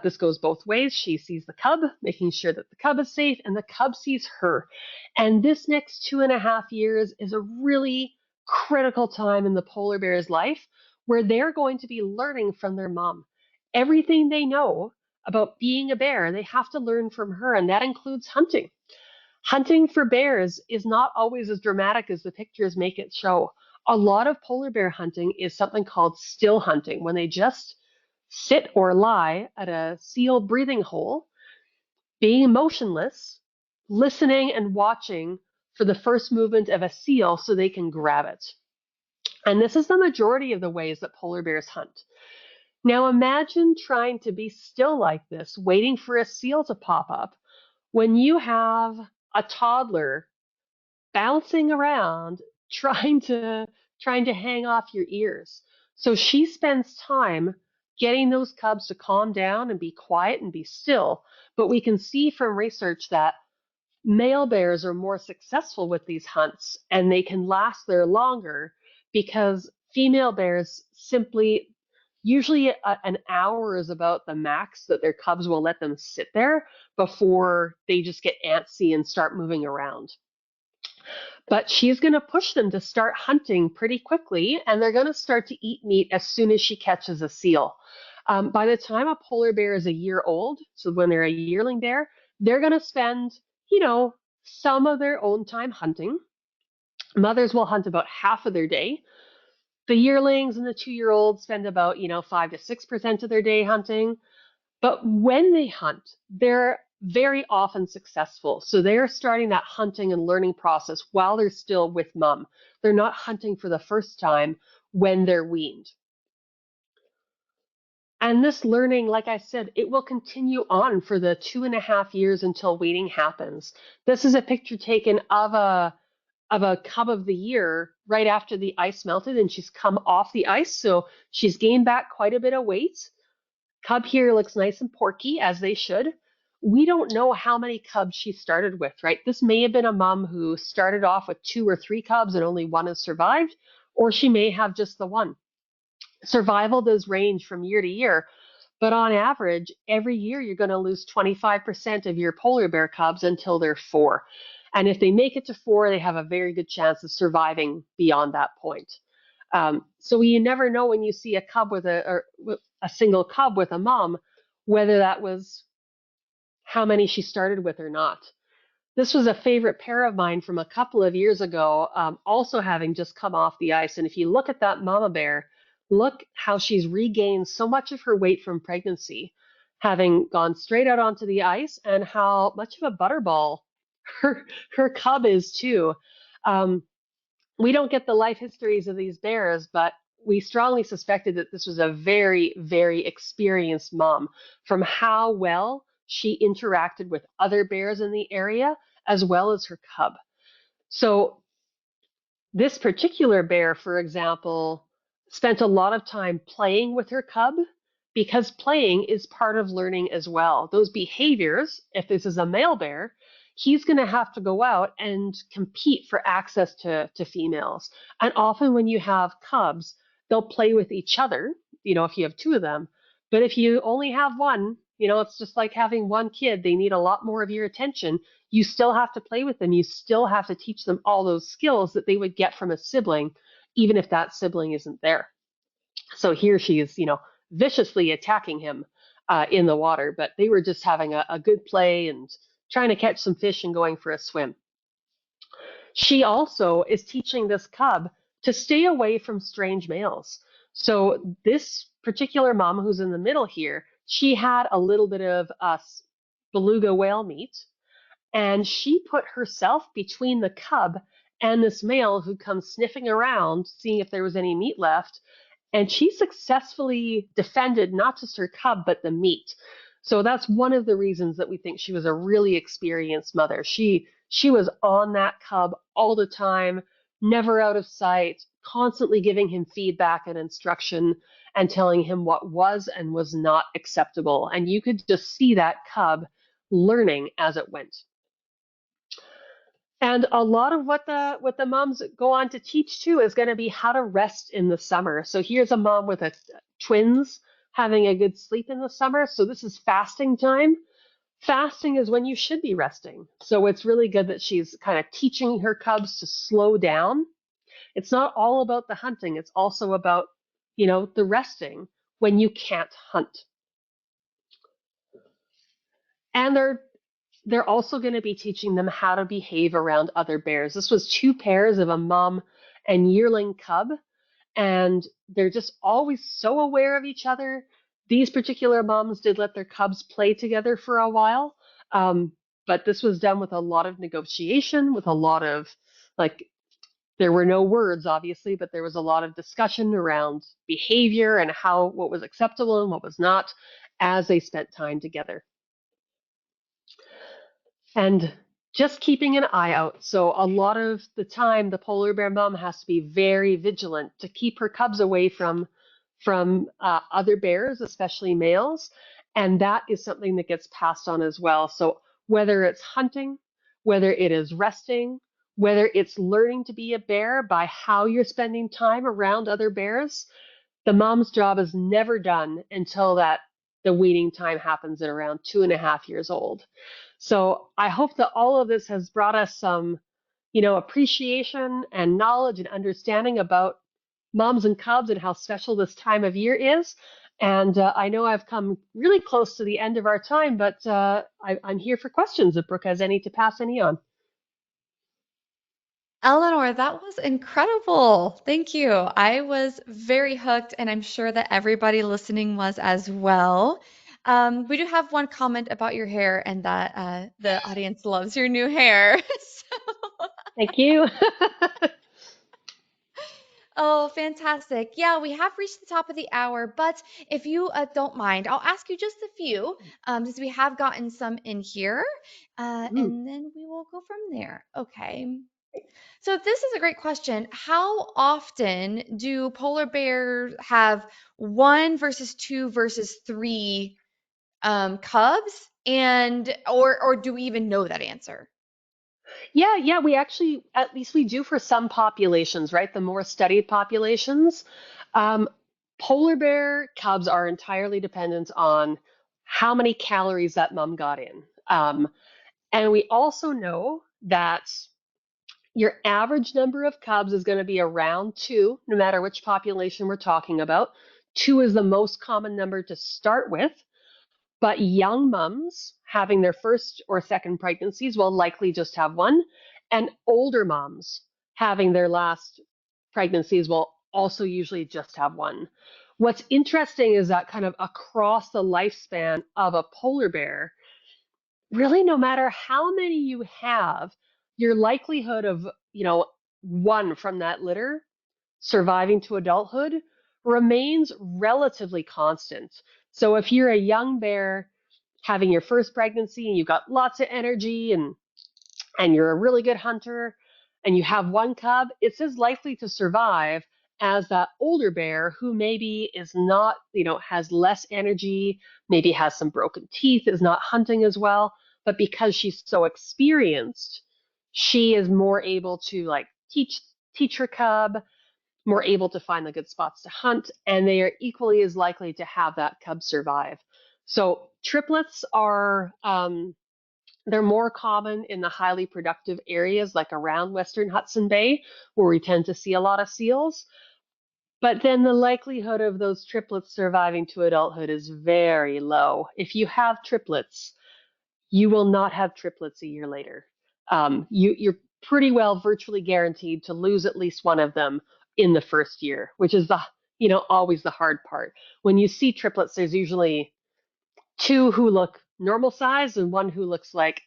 This goes both ways. She sees the cub, making sure that the cub is safe, and the cub sees her. And this next 2.5 years is a really critical time in the polar bear's life where they're going to be learning from their mom. Everything they know about being a bear, they have to learn from her, and that includes hunting. Hunting for bears is not always as dramatic as the pictures make it show. A lot of polar bear hunting is something called still hunting, when they just sit or lie at a seal breathing hole, being motionless, listening and watching for the first movement of a seal so they can grab it. And this is the majority of the ways that polar bears hunt. Now imagine trying to be still like this, waiting for a seal to pop up, when you have a toddler bouncing around trying to hang off your ears. So she spends time getting those cubs to calm down and be quiet and be still. But we can see from research that male bears are more successful with these hunts, and they can last there longer because female bears simply, usually an hour is about the max that their cubs will let them sit there before they just get antsy and start moving around. But she's going to push them to start hunting pretty quickly, and they're going to start to eat meat as soon as she catches a seal. By the time a polar bear is a year old, so when they're a yearling bear, they're going to spend, some of their own time hunting. Mothers will hunt about half of their day. The yearlings and the 2-year-olds spend about, 5 to 6% of their day hunting. But when they hunt, they're very often successful. So they're starting that hunting and learning process while they're still with mom. They're not hunting for the first time when they're weaned. And this learning, like I said, it will continue on for the 2.5 years until weaning happens. This is a picture taken of a cub of the year right after the ice melted, and she's come off the ice. So she's gained back quite a bit of weight. Cub here looks nice and porky, as they should. We don't know how many cubs she started with, right? This may have been a mom who started off with 2 or 3 cubs and only one has survived, or she may have just the one. Survival does range from year to year, But on average, every year you're going to lose 25% of your polar bear cubs until they're 4. And if they make it to 4, they have a very good chance of surviving beyond that point. So you never know when you see a cub with a single cub with a mom, whether that was how many she started with or not. This was a favorite pair of mine from a couple of years ago, also having just come off the ice. And if you look at that mama bear, look how she's regained so much of her weight from pregnancy, having gone straight out onto the ice, and how much of a butterball her her cub is too. Um, we don't get the life histories of these bears, but we strongly suspected that this was a very, very experienced mom from how well she interacted with other bears in the area as well as her cub. So this particular bear, for example, spent a lot of time playing with her cub because playing is part of learning as well. Those behaviors, if this is a male bear, he's going to have to go out and compete for access to females. And often when you have cubs, they'll play with each other, if you have 2 of them. But if you only have one, it's just like having one kid. They need a lot more of your attention. You still have to play with them. You still have to teach them all those skills that they would get from a sibling, even if that sibling isn't there. So here she is, viciously attacking him in the water, but they were just having a good play and trying to catch some fish and going for a swim. She also is teaching this cub to stay away from strange males. So this particular mom who's in the middle here, she had a little bit of beluga whale meat, and she put herself between the cub and this male who comes sniffing around, seeing if there was any meat left. And she successfully defended not just her cub, but the meat. So that's one of the reasons that we think she was a really experienced mother. She was on that cub all the time, never out of sight, constantly giving him feedback and instruction and telling him what was and was not acceptable. And you could just see that cub learning as it went. And a lot of what the moms go on to teach too is going to be how to rest in the summer. So here's a mom with twins having a good sleep in the summer. So this is fasting time. Fasting is when you should be resting. So it's really good that she's kind of teaching her cubs to slow down. It's not all about the hunting. It's also about, the resting when you can't hunt. And they're also going to be teaching them how to behave around other bears. This was 2 pairs of a mom and yearling cub, and they're just always so aware of each other. These particular moms did let their cubs play together for a while, but this was done with a lot of negotiation, with a lot of, there were no words, obviously, but there was a lot of discussion around behavior and what was acceptable and what was not as they spent time together. And just keeping an eye out. So a lot of the time, the polar bear mom has to be very vigilant to keep her cubs away from other bears, especially males. And that is something that gets passed on as well. So whether it's hunting, whether it is resting, whether it's learning to be a bear by how you're spending time around other bears, the mom's job is never done until the weaning time happens at around 2.5 years old. So I hope that all of this has brought us some, appreciation and knowledge and understanding about moms and cubs and how special this time of year is. And I know I've come really close to the end of our time, but I'm here for questions if Brooke has any to pass any on. Eleanor, that was incredible. Thank you. I was very hooked, and I'm sure that everybody listening was as well. We do have one comment about your hair, and that the audience loves your new hair. So, Thank you. oh, fantastic. Yeah, we have reached the top of the hour, but if you don't mind, I'll ask you just a few, since we have gotten some in here, and then we will go from there. Okay. So this is a great question. How often do polar bears have 1 versus 2 versus 3 cubs? And or do we even know that answer? Yeah, we actually, at least we do for some populations, right? The more studied populations. Um, Polar bear cubs are entirely dependent on how many calories that mom got in. And we also know that your average number of cubs is going to be around two, no matter which population we're talking about. Two is the most common number to start with, but young mums having their first or second pregnancies will likely just have one, and older moms having their last pregnancies will also usually just have one. What's interesting is that kind of across the lifespan of a polar bear, really no matter how many you have, your likelihood of, one from that litter surviving to adulthood remains relatively constant. So if you're a young bear having your first pregnancy and you've got lots of energy and you're a really good hunter and you have one cub, it's as likely to survive as that older bear who maybe is not, has less energy, maybe has some broken teeth, is not hunting as well, but because she's so experienced, she is more able to like teach her cub, more able to find the good spots to hunt, and they are equally as likely to have that cub survive. So triplets are they're more common in the highly productive areas like around Western Hudson Bay, where we tend to see a lot of seals. But then the likelihood of those triplets surviving to adulthood is very low. If you have triplets, you will not have triplets a year later. You're pretty well virtually guaranteed to lose at least one of them in the first year, which is always the hard part. When you see triplets, there's usually two who look normal size and one who looks like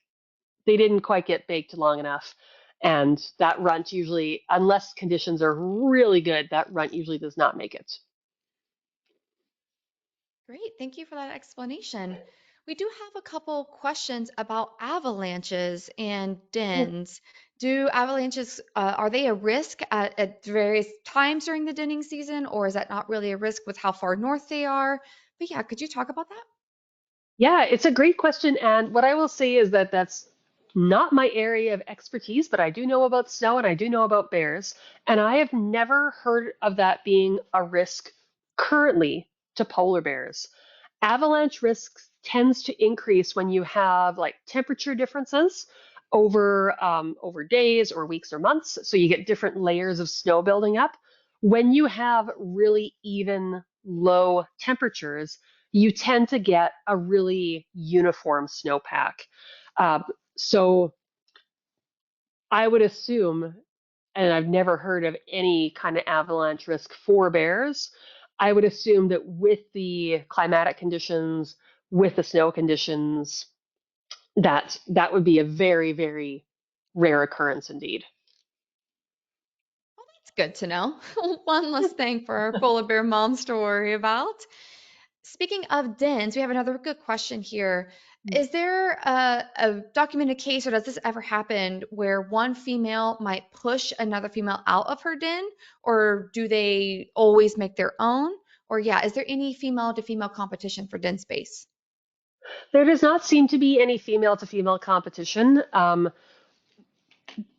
they didn't quite get baked long enough. And that runt usually, unless conditions are really good, that runt usually does not make it. Great, thank you for that explanation. We do have a couple questions about avalanches and dens. Do avalanches, are they a risk at various times during the denning season, or is that not really a risk with how far north they are? But yeah, could you talk about that? Yeah, it's a great question. And what I will say is that that's not my area of expertise, but I do know about snow and I do know about bears. And I have never heard of that being a risk currently to polar bears. Avalanche risks tends to increase when you have like temperature differences over days or weeks or months. So you get different layers of snow building up. When you have really even low temperatures, you tend to get a really uniform snowpack. Uh, so I would assume, and I've never heard of any kind of avalanche risk for bears, I would assume that with the climatic conditions, with the snow conditions, that would be a very, very rare occurrence indeed. It's good to know. One less thing for our polar bear moms to worry about. Speaking of dens, we have another good question here. Is there a documented case, or does this ever happen, where one female might push another female out of her den, or do they always make their own? Or yeah, is there any female to female competition for den space? There does not seem to be any female to female competition.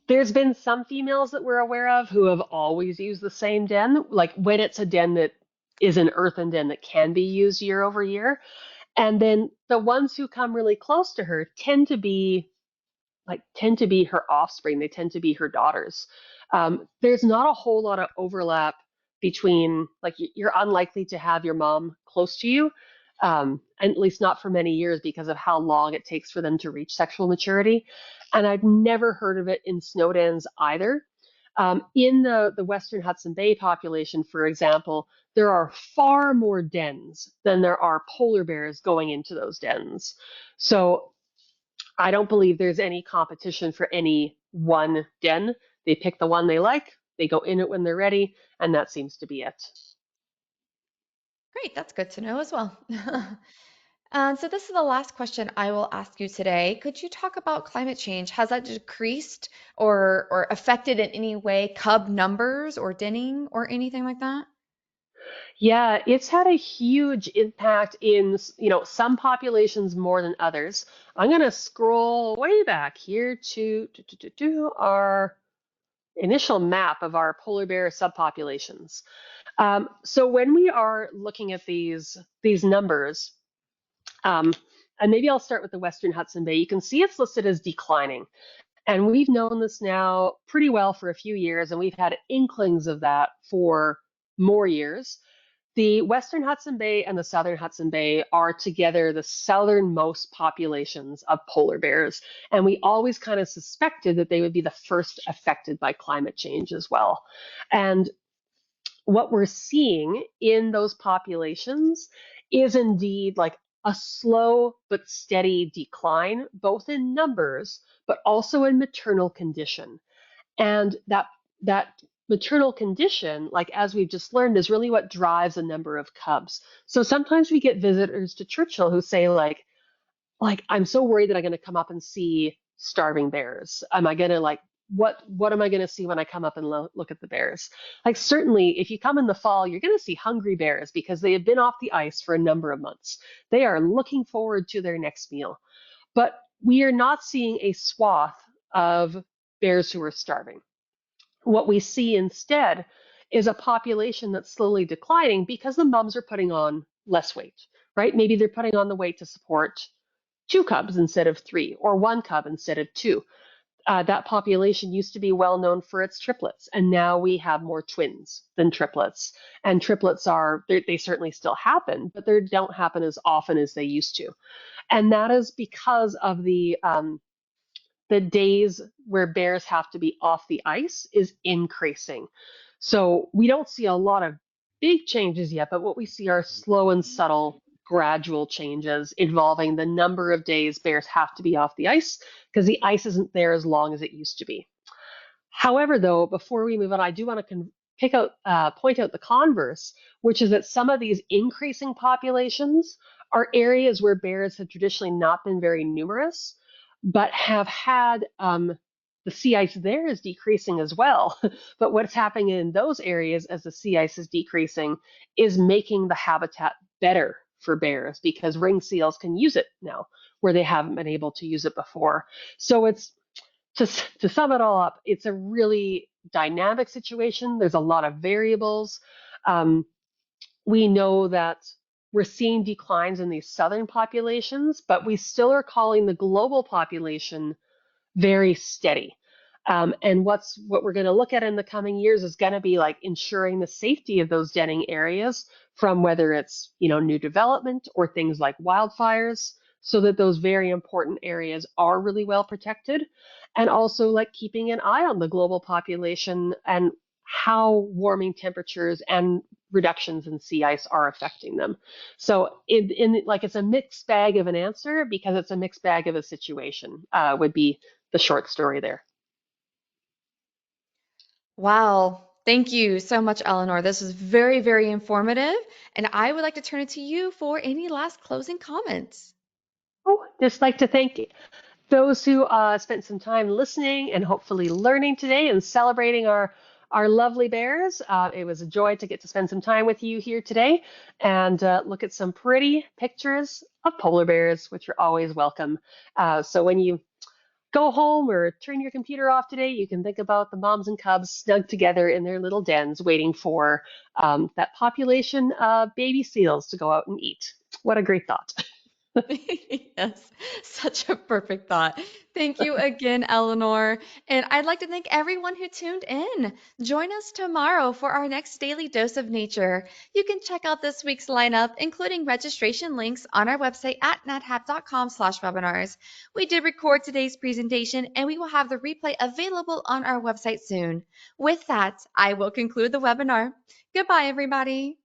There's been some females that we're aware of who have always used the same den, like when it's a den that is an earthen den that can be used year over year. And then the ones who come really close to her tend to be her offspring. They tend to be her daughters. There's not a whole lot of overlap between, like, you're unlikely to have your mom close to you, and at least not for many years because of how long it takes for them to reach sexual maturity. And I've never heard of it in snow dens either. In the Western Hudson Bay population, for example, there are far more dens than there are polar bears going into those dens. So I don't believe there's any competition for any one den. They pick the one they like, they go in it when they're ready, and that seems to be it. Great, that's good to know as well. So this is the last question I will ask you today. Could you talk about climate change? Has that decreased or affected in any way cub numbers or denning or anything like that? Yeah, it's had a huge impact in, some populations more than others. I'm going to scroll way back here to our initial map of our polar bear subpopulations. So when we are looking at these numbers, and maybe I'll start with the Western Hudson Bay, you can see it's listed as declining. And we've known this now pretty well for a few years, and we've had inklings of that for more years. The Western Hudson Bay and the Southern Hudson Bay are together the southernmost populations of polar bears. And we always kind of suspected that they would be the first affected by climate change as well. And what we're seeing in those populations is indeed like a slow but steady decline, both in numbers, but also in maternal condition. And that maternal condition, like as we've just learned, is really what drives the number of cubs. So sometimes we get visitors to Churchill who say like I'm so worried that I'm going to come up and see starving bears. Am I going to like what am I going to see when I come up and look at the bears? Like certainly if you come in the fall, you're going to see hungry bears because they have been off the ice for a number of months. They are looking forward to their next meal. But we are not seeing a swath of bears who are starving. What we see instead is a population that's slowly declining because the mums are putting on less weight, right? Maybe they're putting on the weight to support two cubs instead of three, or one cub instead of two. That population used to be well known for its triplets, and now we have more twins than triplets. And triplets they certainly still happen, but they don't happen as often as they used to. And that is because of the days where bears have to be off the ice is increasing. So we don't see a lot of big changes yet, but what we see are slow and subtle gradual changes involving the number of days bears have to be off the ice because the ice isn't there as long as it used to be. However, though, before we move on, I do want to point out the converse, which is that some of these increasing populations are areas where bears have traditionally not been very numerous, but have had the sea ice there is decreasing as well. But what's happening in those areas as the sea ice is decreasing is making the habitat better for bears because ring seals can use it now where they haven't been able to use it before. So it's to sum it all up, it's a really dynamic situation. There's a lot of variables. We know that we're seeing declines in these southern populations, but we still are calling the global population very steady. And what we're going to look at in the coming years is going to be like ensuring the safety of those denning areas from whether it's new development or things like wildfires, so that those very important areas are really well protected, and also like keeping an eye on the global population and how warming temperatures and reductions in sea ice are affecting them. So in like it's a mixed bag of an answer because it's a mixed bag of a situation would be the short story there. Wow. Thank you so much, Eleanor. This was very, very informative. And I would like to turn it to you for any last closing comments. Oh, just like to thank those who spent some time listening and hopefully learning today and celebrating our lovely bears. It was a joy to get to spend some time with you here today and look at some pretty pictures of polar bears, which are always welcome. So when you go home or turn your computer off today, you can think about the moms and cubs snug together in their little dens waiting for that population of baby seals to go out and eat. What a great thought. Yes, such a perfect thought. Thank you again, Eleanor. And I'd like to thank everyone who tuned in. Join us tomorrow for our next daily dose of nature. You can check out this week's lineup, including registration links on our website at nathap.com/webinars. We did record today's presentation and we will have the replay available on our website soon. With that, I will conclude the webinar. Goodbye, everybody.